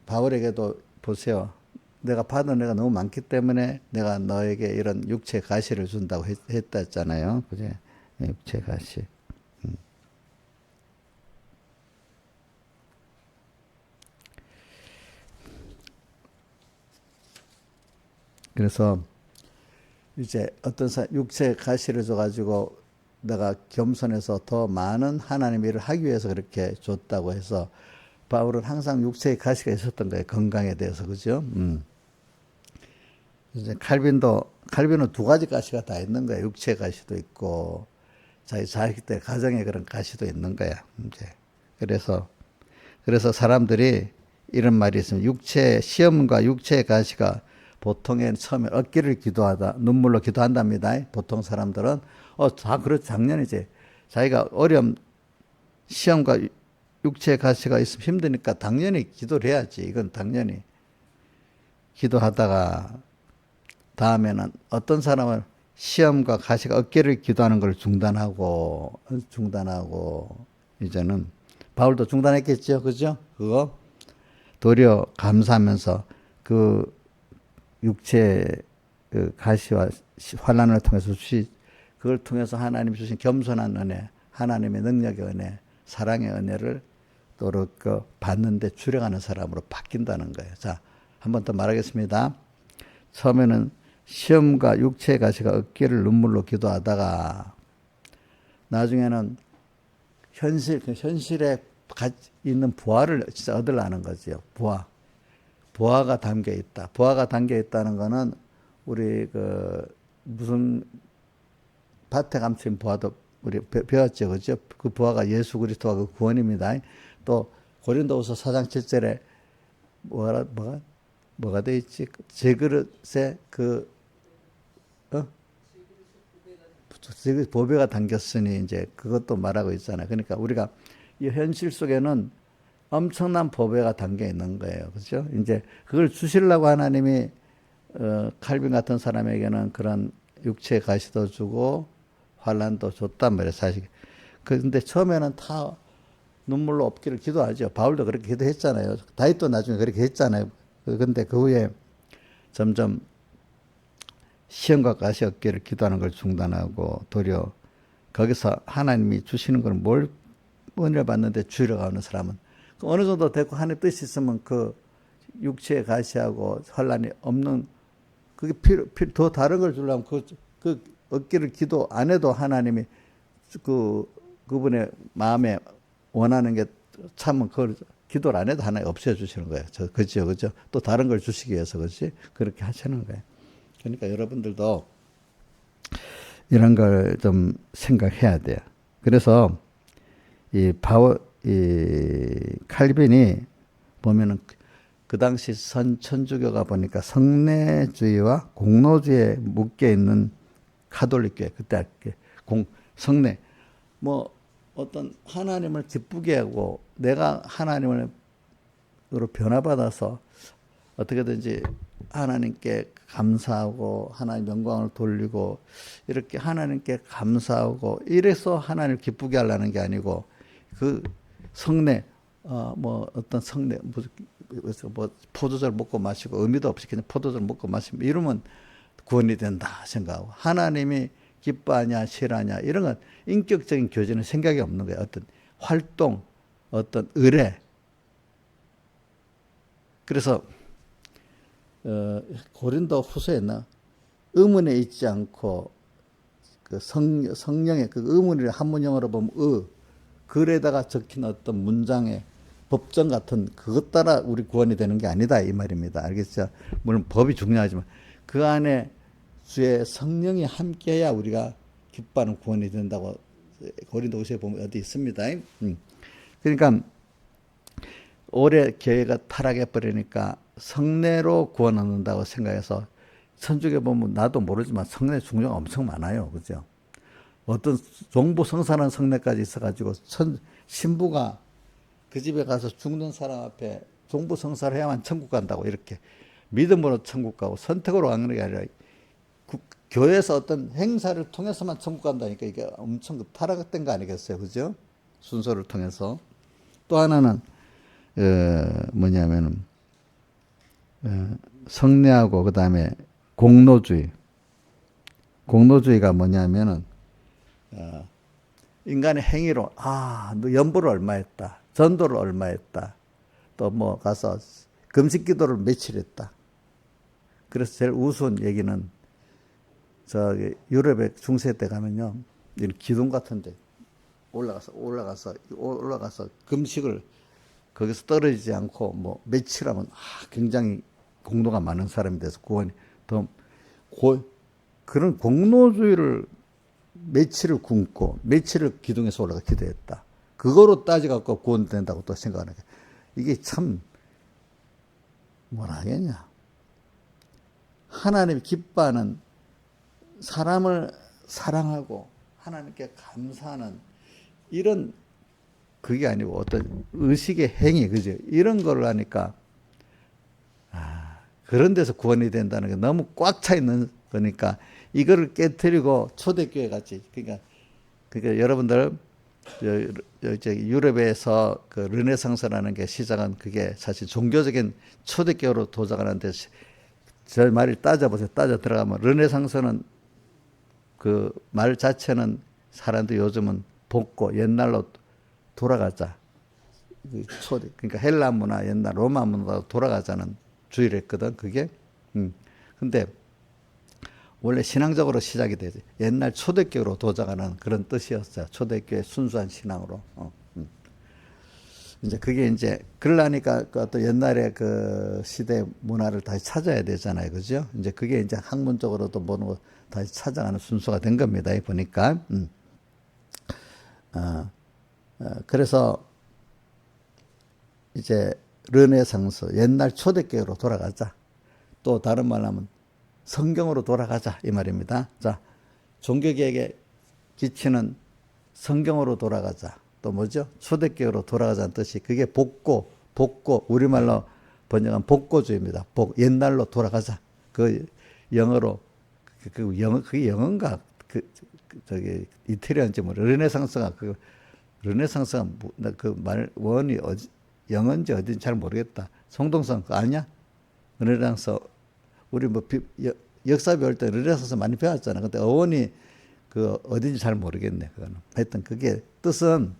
바울에게도 보세요. 내가 받은 은혜가 너무 많기 때문에 내가 너에게 이런 육체 가시를 준다고 했다 했잖아요. 그제? 육체 가시. 그래서 이제 어떤 육체 가시를 줘가지고 내가 겸손해서 더 많은 하나님 일을 하기 위해서 그렇게 줬다고 해서 바울은 항상 육체의 가시가 있었던 거예요. 건강에 대해서. 그죠? 이제 칼빈은 두 가지 가시가 다 있는 거예요. 육체 가시도 있고, 자기 때 가정의 그런 가시도 있는 거야. 이제. 그래서 사람들이 이런 말이 있습니다. 시험과 육체의 가시가 보통엔 처음에 얻기를 눈물로 기도한답니다. 보통 사람들은, 다 당연이지. 자기가 시험과 육체의 가시가 있으면 힘드니까 당연히 기도를 해야지. 이건 당연히. 기도하다가, 다음에는 어떤 사람은 시험과 가시가 얻기를 기도하는 걸 중단하고, 이제는, 바울도 중단했겠죠. 그죠? 그거? 도리어 감사하면서 그 육체 그 가시와 환난을 통해서 그걸 통해서 하나님 주신 겸손한 은혜, 하나님의 능력의 은혜, 사랑의 은혜를 또 그 받는데 주력하는 사람으로 바뀐다는 거예요. 자, 한 번 더 말하겠습니다. 처음에는 시험과 육체의 가시가 얻기를 눈물로 기도하다가 나중에는 현실에 있는 부활을 진짜 얻으려는 거죠. 부활가 담겨 있다. 부활가 담겨 있다는 거는 우리 무슨 밭에 감춘 부활도 우리 배웠죠. 그죠? 그 부활가 예수 그리스도가 그 구원입니다. 또 고린도후서 4장 7절에 뭐가 돼 있지? 제 그릇에 보배가 담겼으니 이제 그것도 말하고 있잖아요. 그러니까 우리가 이 현실 속에는 엄청난 보배가 담겨 있는 거예요. 그렇죠? 이제 그걸 주시려고 하나님이 칼빈 같은 사람에게는 그런 육체의 가시도 주고 환난도 줬단 말이에요. 사실. 그런데 처음에는 다 눈물로 없기를 기도하죠. 바울도 그렇게 기도했잖아요. 다윗도 나중에 그렇게 했잖아요. 그런데 그 후에 점점 시험과 가시 없기를 기도하는 걸 중단하고 도리어 거기서 하나님이 주시는 걸 뭘 은혜를 받는데 주의를 가는 사람은 어느 정도 되고 하나님 뜻이 있으면 그 육체의 가시하고 환난이 없는 그게 더 다른 걸 주려면 그 얻기를 기도 안 해도 하나님이 그분의 마음에 원하는 게 참은 그걸 기도를 안 해도 하나님 없애주시는 거예요. 그죠? 또 다른 걸 주시기 위해서 그렇지? 그렇게 하시는 거예요. 그러니까 여러분들도 이런 걸 좀 생각해야 돼요. 그래서 이 칼빈이 보면은 그 당시 천주교가 보니까 성례주의와 공로주의에 묶여 있는 가톨릭교회 그때 성례 뭐 어떤 하나님을 기쁘게 하고 내가 하나님으로 변화받아서 어떻게든지 하나님께 감사하고 하나님 영광을 돌리고 이렇게 하나님께 감사하고 이래서 하나님을 기쁘게 하려는 게 아니고 그 성례 뭐 어떤 성례 뭐 포도주를 먹고 마시고 의미도 없이 그냥 포도주를 먹고 마시면 이러면 구원이 된다 생각하고 하나님이 기뻐하냐 싫어하냐 이런 건 인격적인 교제는 생각이 없는 거예요. 어떤 활동 어떤 의례 그래서 고린도 후서에는 의문에 있지 않고 그 성령의 그 의문을 한문형으로 보면 글에다가 적힌 어떤 문장에 법정 같은 그것 따라 우리 구원이 되는 게 아니다 이 말입니다. 알겠죠? 물론 법이 중요하지만 그 안에 주의 성령이 함께해야 우리가 기뻐하는 구원이 된다고 고린도후서에 보면 어디 있습니다. 그러니까 올해 교회가 타락해 버리니까 성례로 구원 얻는다고 생각해서 천주교 보면 나도 모르지만 성례 종류가 엄청 많아요. 그죠? 어떤 종부 성사하는 성례까지 있어가지고 신부가 그 집에 가서 죽는 사람 앞에 종부 성사를 해야만 천국 간다고 이렇게 믿음으로 천국 가고 선택으로 가는 게 아니라 교회에서 어떤 행사를 통해서만 천국 간다니까 이게 엄청 타락된 거 아니겠어요? 그죠? 순서를 통해서. 또 하나는 뭐냐면은 성례하고 그 다음에 공로주의. 공로주의가 뭐냐면은 인간의 행위로 너 연보를 얼마 했다, 전도를 얼마 했다, 또 뭐 가서 금식기도를 며칠 했다. 그래서 제일 우스운 얘기는 저기 유럽의 중세 때 가면요, 이런 기둥 같은데 올라가서 금식을 거기서 떨어지지 않고 뭐 며칠 하면 굉장히 공로가 많은 사람이 돼서 구원이 더 그런 공로주의를 며칠을 굶고 며칠을 기둥에서 올라가 기도했다. 그거로 따져갖고 구원된다고 또 생각하는 게 이게 참 뭐라 하겠냐. 하나님이 기뻐하는 사람을 사랑하고 하나님께 감사하는 이런 그게 아니고 어떤 의식의 행위, 그죠? 이런 걸 하니까 그런 데서 구원이 된다는 게 너무 꽉 차 있는 거니까 이거를 깨뜨리고 초대교회 같이 그러니까 여러분들 유럽에서 그 르네상스라는 게 시작한 그게 사실 종교적인 초대교회로 도작하는데 저 말을 따져보세요. 따져 들어가면 르네상스는 그 말 자체는 사람들 요즘은 복고 옛날로 돌아가자. 그러니까 헬라 문화 옛날 로마 문화로 돌아가자는 주의를 했거든. 그게. 근데 원래 신앙적으로 시작이 되지. 옛날 초대교회로 도작하는 그런 뜻이었어요. 초대교회 순수한 신앙으로. 이제 그게 이제 그러려니까 그 어떤 옛날의 그 시대 문화를 다시 찾아야 되잖아요. 그죠? 이제 그게 이제 학문적으로도 보는 거 다시 찾아가는 순서가 된 겁니다. 보니까. 그래서 이제 르네상스 옛날 초대교회로 돌아가자. 또 다른 말로 하면 성경으로 돌아가자 이 말입니다. 자, 종교개혁의 기치는 성경으로 돌아가자. 또 뭐죠? 초대교회로 돌아가자는 뜻이 그게 복고 우리말로 번역한 복고주의입니다. 옛날로 돌아가자. 그 영어로 그게 영어인가? 저기 이태리언지 뭐 르네상스가 르네상스가 그 말 원이 영어인지 어딘지 잘 모르겠다. 송동성 그거 아니야? 르네상스 우리 뭐 역사 배울 때 르네상스 많이 배웠잖아. 근데 어원이 그 어딘지 잘 모르겠네. 그거는. 하여튼 그게 뜻은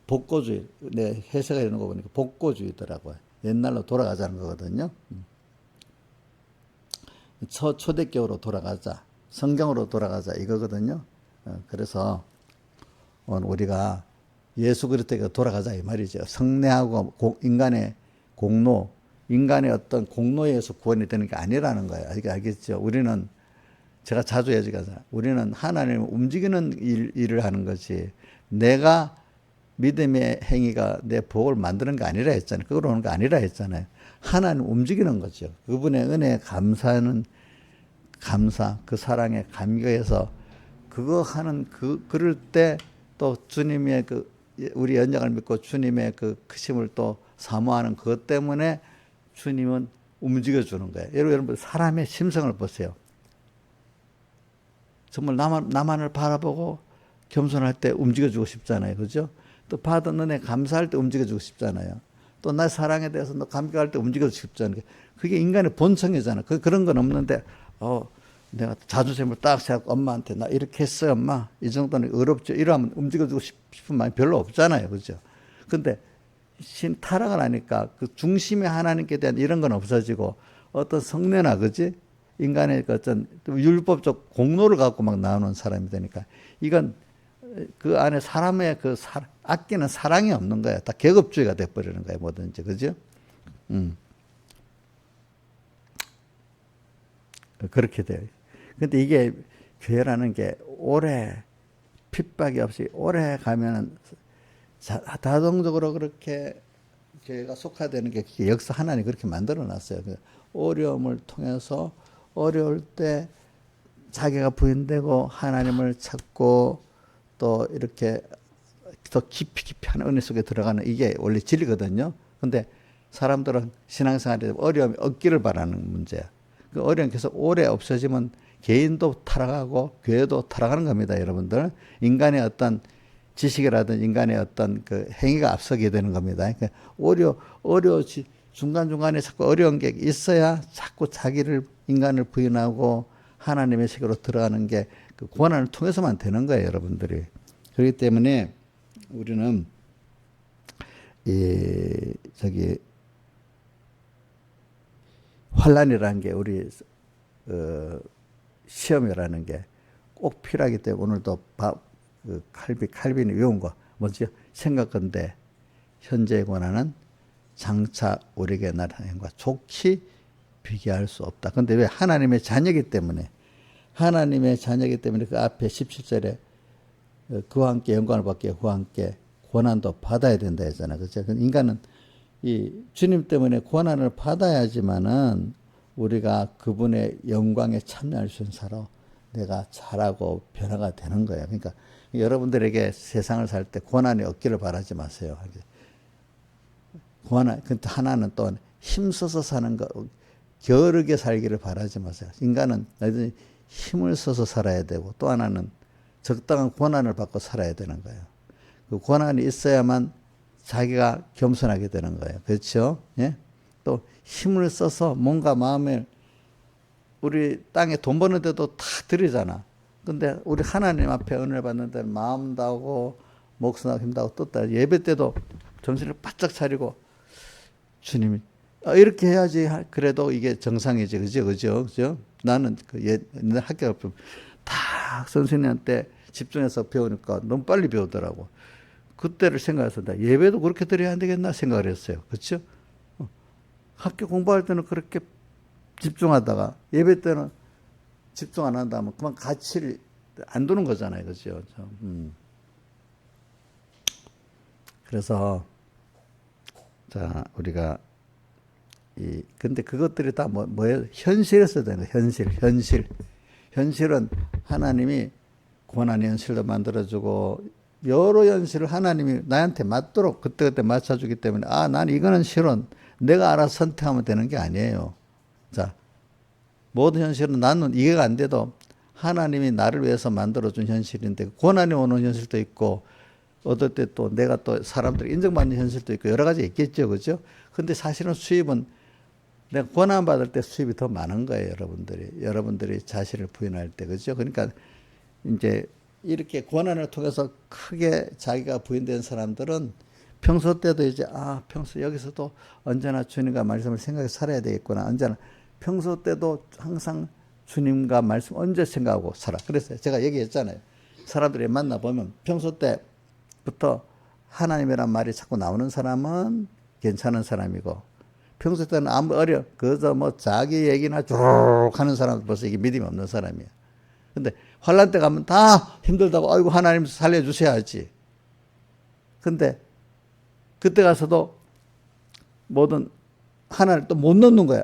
복고주의. 내 해석하는 거 보니까 복고주의더라고요. 옛날로 돌아가자는 거거든요. 초대교회로 돌아가자. 성경으로 돌아가자 이거거든요. 그래서 우리가 예수 그리스도에게 돌아가자 이 말이죠. 성례하고 인간의 공로, 인간의 어떤 공로에 의해서 구원이 되는 게 아니라는 거예요. 알겠죠? 우리는 제가 자주 얘기하잖아요. 우리는 하나님을 움직이는 일을 하는 거지. 내가 믿음의 행위가 내 복을 만드는 게 아니라 했잖아요. 그걸 오는 거 아니라 했잖아요. 하나님 움직이는 거죠. 그분의 은혜에 감사하는 감사, 그 사랑에 감격해서 그거 하는 그럴 때 또 주님의 우리 언약을 믿고 주님의 그 크심을 또 사모하는 그것 때문에 주님은 움직여주는 거예요. 여러분 사람의 심성을 보세요. 정말 나만을 바라보고 겸손할 때 움직여주고 싶잖아요. 그죠? 또 받은 은혜 감사할 때 움직여주고 싶잖아요. 또 나 사랑에 대해서 너 감격할 때 움직여주고 싶잖아요. 그게 인간의 본성이잖아요. 그런 건 없는데 내가 자존심을 딱 세우고 엄마한테 나 이렇게 했어요 엄마 이 정도는 어렵죠. 이러면 움직여주고 싶은 마음이 별로 없잖아요. 그죠? 근데 타락을 하니까 그 중심의 하나님께 대한 이런 건 없어지고 어떤 성례나 그지? 인간의 그 어떤 율법적 공로를 갖고 막 나오는 사람이 되니까 이건 그 안에 사람의 아끼는 사랑이 없는 거야. 다 계급주의가 돼버리는 거야, 뭐든지. 그죠? 그렇게 돼요. 근데 이게 교회라는 게 오래 핍박이 없이 오래 가면은 자동적으로 그렇게 교회가 속화되는 게 역사 하나님 그렇게 만들어 놨어요. 어려움을 통해서 어려울 때 자기가 부인되고 하나님을 찾고 또 이렇게 더 깊이 하는 은혜 속에 들어가는 이게 원래 진리거든요. 근데 사람들은 신앙생활에 어려움이 없기를 바라는 문제야. 그 어려움이 계속 오래 없어지면 개인도 타락하고 교회도 타락하는 겁니다, 여러분들. 인간의 어떤 지식이라든 인간의 어떤 그 행위가 앞서게 되는 겁니다. 그러니까 중간중간에 자꾸 어려운 게 있어야 자꾸 자기를 인간을 부인하고 하나님의 세계로 들어가는 게 그 고난을 통해서만 되는 거예요, 여러분들이. 그렇기 때문에 우리는 환란이라는 게 우리 시험이라는 게 꼭 필요하기 때문에 오늘도 칼빈이 외운 거 뭐죠? 생각건대 현재의 고난은 장차 우리에게 나타난 행과 좋게 비교할 수 없다. 근데 왜? 하나님의 자녀이기 때문에 그 앞에 17절에 그와 함께 영광을 받게 그와 함께 고난도 받아야 된다 했잖아요. 그렇죠? 인간은 이 주님 때문에 고난을 받아야지만은 우리가 그분의 영광에 참여할 수 있는 사로 내가 자라고 변화가 되는 거예요. 그러니까 여러분들에게 세상을 살 때 고난이 없기를 바라지 마세요. 고난, 근데 하나는 또 힘써서 사는 거, 게으르게 살기를 바라지 마세요. 인간은 힘을 써서 살아야 되고 또 하나는 적당한 고난을 받고 살아야 되는 거예요. 그 고난이 있어야만 자기가 겸손하게 되는 거예요. 그렇죠? 예? 또 힘을 써서 뭔가 마음에 우리 땅에 돈 버는 데도 다 들이잖아. 근데 우리 하나님 앞에 은혜를 받는 데는 마음 다하고 목숨하고 힘다하고 떴다. 예배 때도 정신을 바짝 차리고 주님이 이렇게 해야지. 그래도 이게 정상이지. 그죠? 나는 옛날 학교 다 선생님한테 집중해서 배우니까 너무 빨리 배우더라고. 그때를 생각해서 나 예배도 그렇게 드려야 안 되겠나 생각을 했어요. 그렇죠? 학교 공부할 때는 그렇게 집중하다가 예배 때는 집중 안 한다면 그만 가치를 안 두는 거잖아요. 그죠? 그래서 자, 우리가 근데 그것들이 다 뭐예요? 현실에서 되는 거예요. 현실은 하나님이 고난의 현실도 만들어주고 여러 현실을 하나님이 나한테 맞도록 그때그때 맞춰주기 때문에 난 이거는 싫어. 내가 알아서 선택하면 되는 게 아니에요. 자, 모든 현실은 나는 이해가 안 돼도 하나님이 나를 위해서 만들어준 현실인데 고난이 오는 현실도 있고 어떨 때 또 내가 또 사람들이 인정받는 현실도 있고 여러 가지 있겠죠. 그죠? 근데 사실은 수입은 내가 고난받을 때 수입이 더 많은 거예요. 여러분들이 자신을 부인할 때. 그죠? 그러니까 이제 이렇게 고난을 통해서 크게 자기가 부인된 사람들은 평소 때도 이제 평소 여기서도 언제나 주님과 말씀을 생각해 살아야 되겠구나. 언제나 평소 때도 항상 주님과 말씀 언제 생각하고 살아. 그래서 제가 얘기했잖아요. 사람들이 만나보면 평소 때부터 하나님이란 말이 자꾸 나오는 사람은 괜찮은 사람이고 평소 때는 그저 자기 얘기나 쭉 하는 사람은 벌써 이게 믿음이 없는 사람이야. 근데 환란 때 가면 다 힘들다고 아이고 하나님 살려주셔야지. 근데 그때 가서도 뭐든 하나를 또 못 넣는 거야.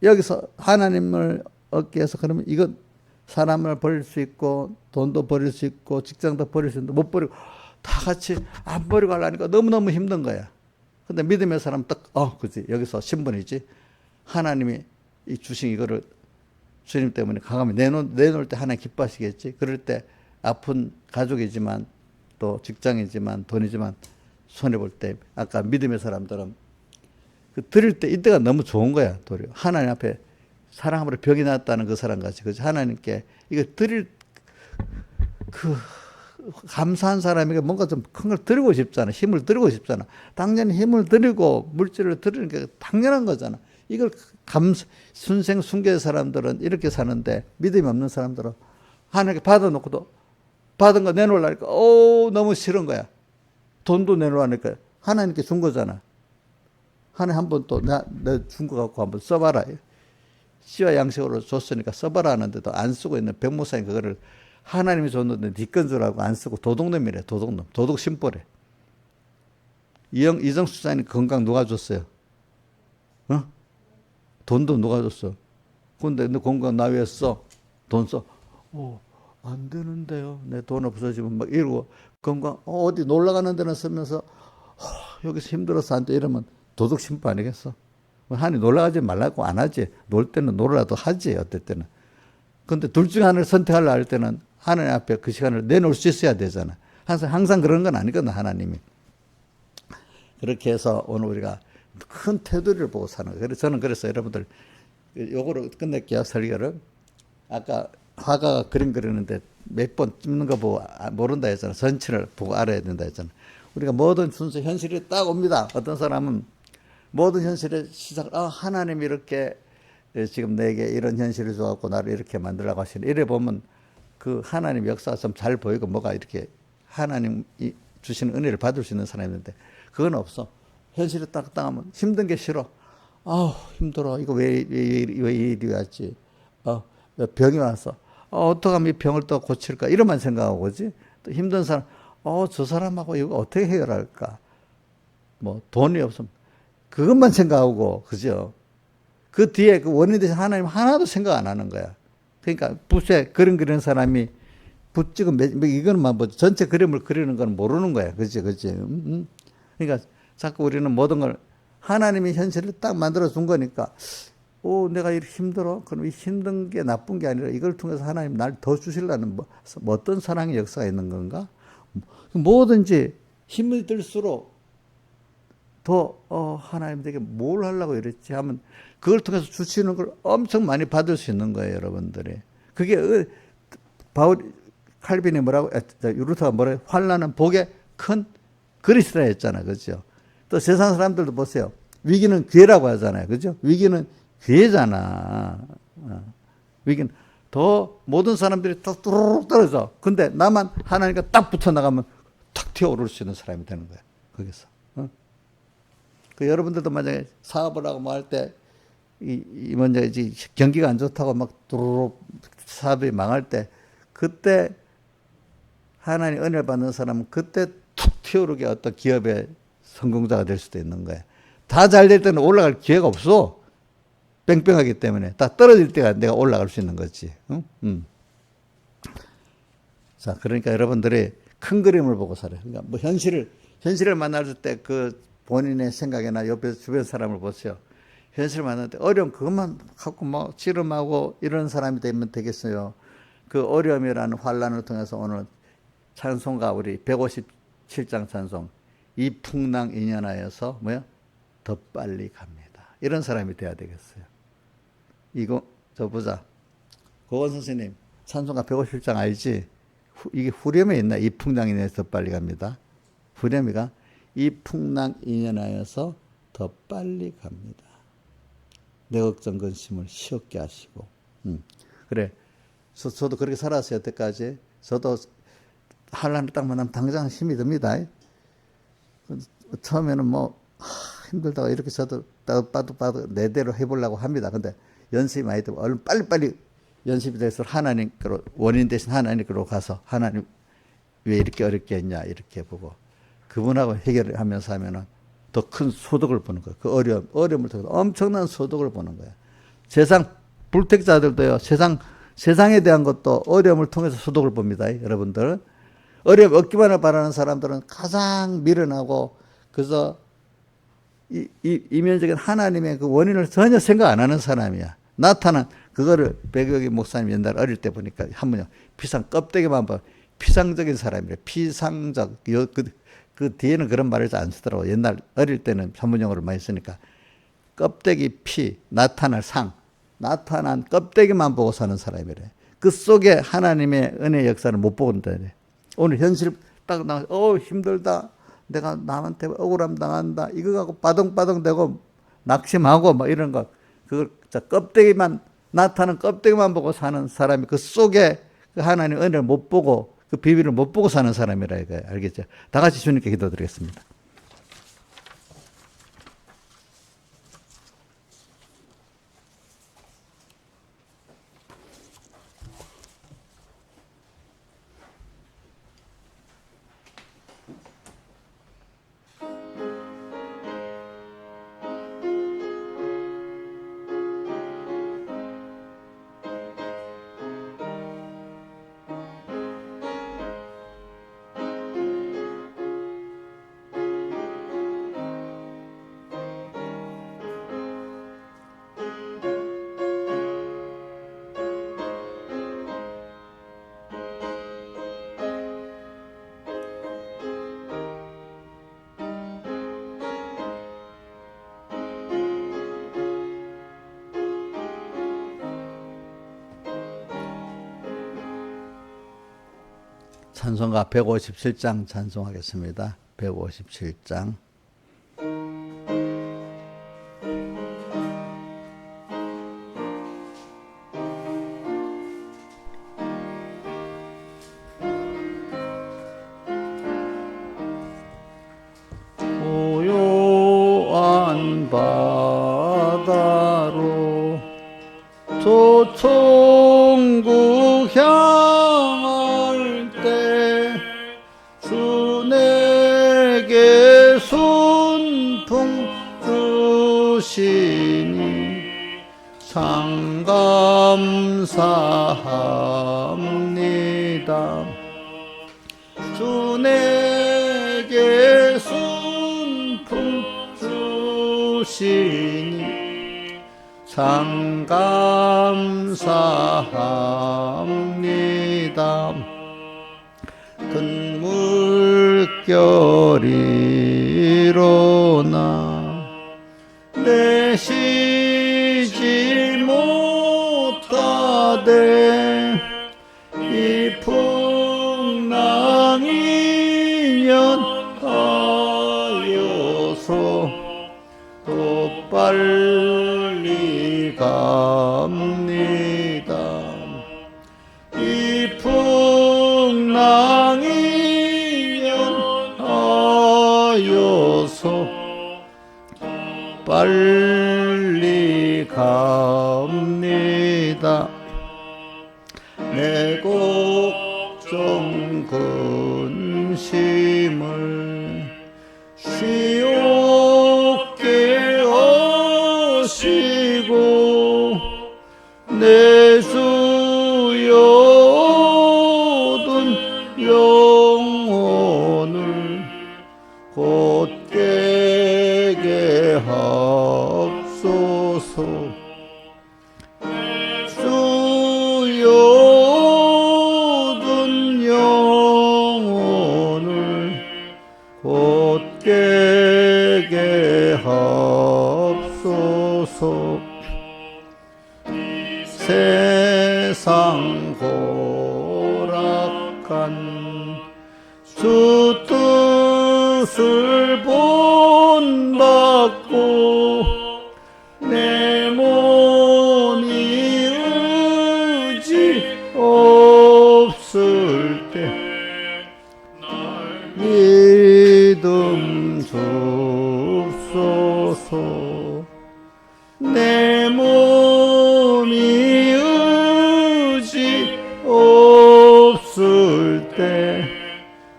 여기서 하나님을 얻기 위해서 그러면 이건 사람을 버릴 수 있고 돈도 버릴 수 있고 직장도 버릴 수 있는데 못 버리고 다 같이 안 버리고 하려니까 너무너무 힘든 거야. 근데 믿음의 사람 그지 여기서 신분이지. 하나님이 주신 이거를 주님 때문에 강하면 내놓을 때 하나님 기뻐하시겠지. 그럴 때 아픈 가족이지만 또 직장이지만 돈이지만 손해볼 때 아까 믿음의 사람들은 드릴 때 이때가 너무 좋은 거야. 도리어 하나님 앞에 사랑함으로 벽이 났다는 그 사람 같이 그렇지. 하나님께 이거 드릴 감사한 사람에게 뭔가 좀 큰 걸 드리고 싶잖아. 힘을 드리고 싶잖아. 당연히 힘을 드리고 물질을 드리는 게 당연한 거잖아. 이걸 순생 순교의 사람들은 이렇게 사는데 믿음이 없는 사람들은 하나님께 받아놓고도 받은 거 내놓으려니까 너무 싫은 거야. 돈도 내놓으니까 하나님께 준 거잖아. 하나님 한번 또 내 준 거 갖고 한번 써봐라. 씨와 양식으로 줬으니까 써봐라 하는데도 안 쓰고 있는 백목사님 그거를 하나님이 줬는데 네 건 줄 알고 안 쓰고 도둑놈이래. 도둑놈. 도둑 심보래. 이정수 사님 건강 누가 줬어요? 돈도 누가 줬어? 근데 너 건강 나 왜 써? 돈 써? 안 되는데요. 내 돈 없어지면 막 이러고 건강 어디 놀러 가는 데는 쓰면서 여기서 힘들어서 안 돼 이러면 도둑 심보 아니겠어? 하나님 놀러 가지 말라고 안 하지. 놀 때는 놀라도 하지. 어떨 때는. 근데 둘 중 하나를 선택하려 할 때는 하나님 앞에 그 시간을 내놓을 수 있어야 되잖아. 항상 그런 건 아니거든, 하나님이. 그렇게 해서 오늘 우리가 큰 테두리를 보고 사는 거예요. 그래서 저는 그래서 여러분들 요거로 끝낼게요, 설교를. 아까 화가가 그림 그리는데 몇 번 찍는 거 보고 모른다 했잖아. 전체를 보고 알아야 된다 했잖아. 우리가 모든 순수 현실이 딱 옵니다. 어떤 사람은 모든 현실의 시작을 하나님이 이렇게 지금 내게 이런 현실을 줘갖고 나를 이렇게 만들라고 하시네. 이래 보면 그 하나님 역사가 좀 잘 보이고 뭐가 이렇게 하나님이 주시는 은혜를 받을 수 있는 사람이 있는데 그건 없어. 현실이 딱 하면 힘든 게 싫어. 힘들어. 이거 왜 이리 왔지? 병이 와서 어떻게 하면 이 병을 또 고칠까? 이런만 생각하고 오지. 또 힘든 사람, 저 사람하고 이거 어떻게 해결할까? 뭐 돈이 없으면 그것만 생각하고, 그죠? 그 뒤에 그 원인 대신 하나님 하나도 생각 안 하는 거야. 그러니까 붓에 그림 그리는 사람이 붓 찍은 이거는만 보지 전체 그림을 그리는 건 모르는 거야. 그지? 그러니까 자꾸 우리는 모든 걸 하나님이 현실을 딱 만들어 준 거니까 내가 이렇게 힘들어? 그럼 이 힘든 게 나쁜 게 아니라 이걸 통해서 하나님 날 더 주시려는 뭐 어떤 사랑의 역사가 있는 건가? 뭐든지 힘이 들수록 더 하나님에게 뭘 하려고 이랬지 하면 그걸 통해서 주시는 걸 엄청 많이 받을 수 있는 거예요, 여러분들이. 그게 칼빈이 루터가 뭐라고 환난은 복의 큰 그릇이라 했잖아, 그죠? 또 세상 사람들도 보세요. 위기는 기회라고 하잖아요, 그죠? 위기는 기회잖아. 위기는 더 모든 사람들이 딱 뚜루룩 떨어져. 근데 나만 하나님과 딱 붙어 나가면 탁 튀어오를 수 있는 사람이 되는 거야, 거기서. 그 여러분들도 만약에 사업을 하고 뭐 할 때, 먼저 이제 경기가 안 좋다고 막 뚜루룩 사업이 망할 때, 그때 하나님 은혜를 받는 사람은 그때 툭 튀어오르게 어떤 기업의 성공자가 될 수도 있는 거야. 다 잘 될 때는 올라갈 기회가 없어. 뺑뺑하기 때문에. 다 떨어질 때가 내가 올라갈 수 있는 거지. 자, 그러니까 여러분들이 큰 그림을 보고 살아요. 그러니까 뭐 현실을 만날 때 그 본인의 생각이나 옆에 주변 사람을 보세요. 현실을 만날 때 어려움 그것만 갖고 뭐 씨름하고 이런 사람이 되면 되겠어요. 그 어려움이라는 환란을 통해서 오늘 찬송가 우리 157장 찬송 이 풍랑 인연하여서 더 빨리 갑니다. 이런 사람이 돼야 되겠어요. 이거 보자. 고건 선생님 찬송가 157장 알지? 이게 후렴에 있나? 이 풍랑 인연하여서 더 빨리 갑니다. 후렴이가 이 풍랑 인연하여서 더 빨리 갑니다. 내 걱정 근심을 쉬었게 하시고. 그래. 저도 그렇게 살았어요. 여태까지. 저도 환란을 딱 만나면 당장 힘이 듭니다. 처음에는 힘들다가 이렇게 저도 빠도 내대로 해보려고 합니다. 근데 연습이 많이 되고 얼른 빨리빨리 연습이 돼서 하나님께로 원인 대신 하나님께로 가서 하나님 왜 이렇게 어렵게 했냐 이렇게 보고 그분하고 해결을 하면서 하면은 더 큰 소득을 보는 거예요. 그 어려움을 통해서 엄청난 소득을 보는 거예요. 세상 불택자들도요. 세상에 대한 것도 어려움을 통해서 소득을 봅니다. 여러분들. 어려움 얻기만을 바라는 사람들은 가장 미련하고 그래서 이면적인 하나님의 그 원인을 전혀 생각 안 하는 사람이야. 나타난 그거를 백여기 목사님 옛날 어릴 때 보니까 한 분이 피상 껍데기만 봐. 피상적인 사람이래. 피상적. 그 뒤에는 그런 말을 안 쓰더라고. 옛날 어릴 때는 전문용어를 많이 쓰니까 껍데기 피 나타날 상 나타난 껍데기만 보고 사는 사람이래. 그 속에 하나님의 은혜 역사를 못 보는다. 오늘 현실 딱 나와 힘들다. 내가 남한테 억울함 당한다. 이거 갖고 빠동빠동대고 낙심하고 뭐 이런 거 그걸 껍데기만 나타나는 껍데기만 보고 사는 사람이 그 속에 그 하나님의 은혜를 못 보고 그 비밀을 못 보고 사는 사람이라 이거 알겠죠? 다 같이 주님께 기도드리겠습니다. 찬송가 157장 찬송하겠습니다. 157장. 고요한 바다로 조총국 향할 때 주 내게 순풍 주시니 상감사합니다. 주 내게 순풍 주시니 상감사합니다. 큰 물결이로나 내쉬지 못하되 이 풍랑이 연하여서 또 빨리 갑니다. 이 풍랑이 연하여서 빨리 갑니다. 내 걱정 근심을 시옵게 하시고 내 주여 얻은 영혼을 곧게 하옵소서. 주여 얻은 영혼을 곧게 하옵소서. 세상 고락한 주 뜻을 본받고 내 몸이 의지 없을 때 믿음 줍소서. 내 몸이 의지 없을 때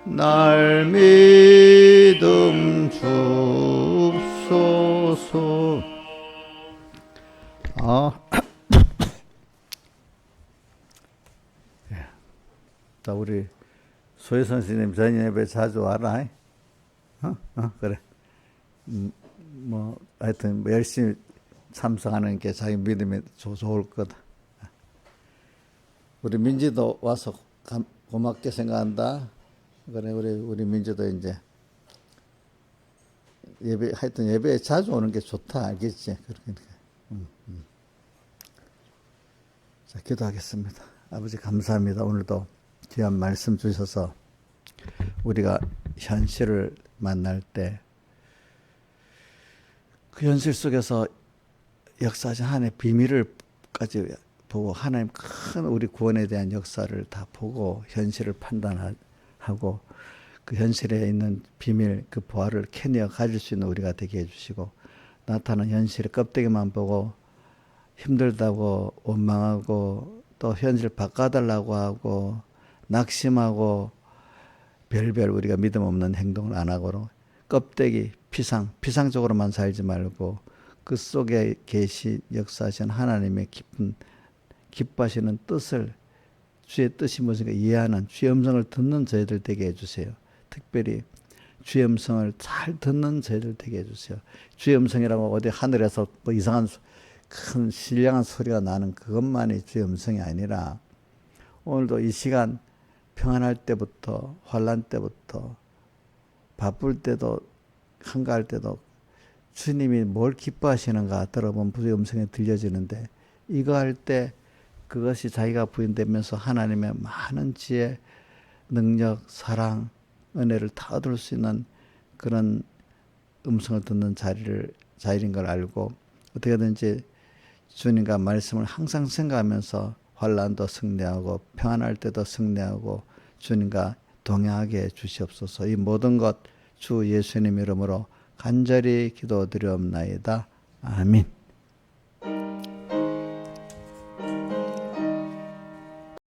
날 믿음 줍소서. 자, 우리 소희 선생님 저녁 예배 자주 와라. 그래. 뭐 하여튼 열심히 참석하는 게 자기 믿음에 좋을 거다. 우리 민지도 와서 고맙게 생각한다. 그래, 우리 민지도 이제 하여튼 예배에 자주 오는 게 좋다. 알겠지? 그러니까. 자, 기도하겠습니다. 아버지 감사합니다. 오늘도 귀한 말씀 주셔서 우리가 현실을 만날 때 그 현실 속에서 역사하신 하나님의 비밀을까지 보고 하나님 큰 우리 구원에 대한 역사를 다 보고 현실을 판단하고 그 현실에 있는 비밀, 그 보화를 캐내어 가질 수 있는 우리가 되게 해주시고, 나타나는 현실의 껍데기만 보고 힘들다고 원망하고 또 현실 바꿔달라고 하고 낙심하고 별별 우리가 믿음 없는 행동을 안 하고 껍데기, 피상적으로만 살지 말고 그 속에 역사하신 하나님의 기뻐하시는 뜻을, 주의 뜻이 무엇인가 이해하는 주의 음성을 듣는 저희들 되게 해주세요. 특별히 주의 음성을 잘 듣는 저희들 되게 해주세요. 주의 음성이라고 어디 하늘에서 뭐 이상한 큰 신령한 소리가 나는 그것만이 주의 음성이 아니라, 오늘도 이 시간 평안할 때부터 환난 때부터 바쁠 때도 한가할 때도 주님이 뭘 기뻐하시는가 들어보면 주의 음성이 들려지는데, 이거 할 때 그것이 자기가 부인되면서 하나님의 많은 지혜, 능력, 사랑, 은혜를 다 얻을 수 있는 그런 음성을 듣는 자리인 걸 알고, 어떻게든지 주님과 말씀을 항상 생각하면서 환난도 승리하고 평안할 때도 승리하고 주님과 동행하게 해 주시옵소서. 이 모든 것 주 예수님 이름으로 간절히 기도드리옵나이다. 아멘.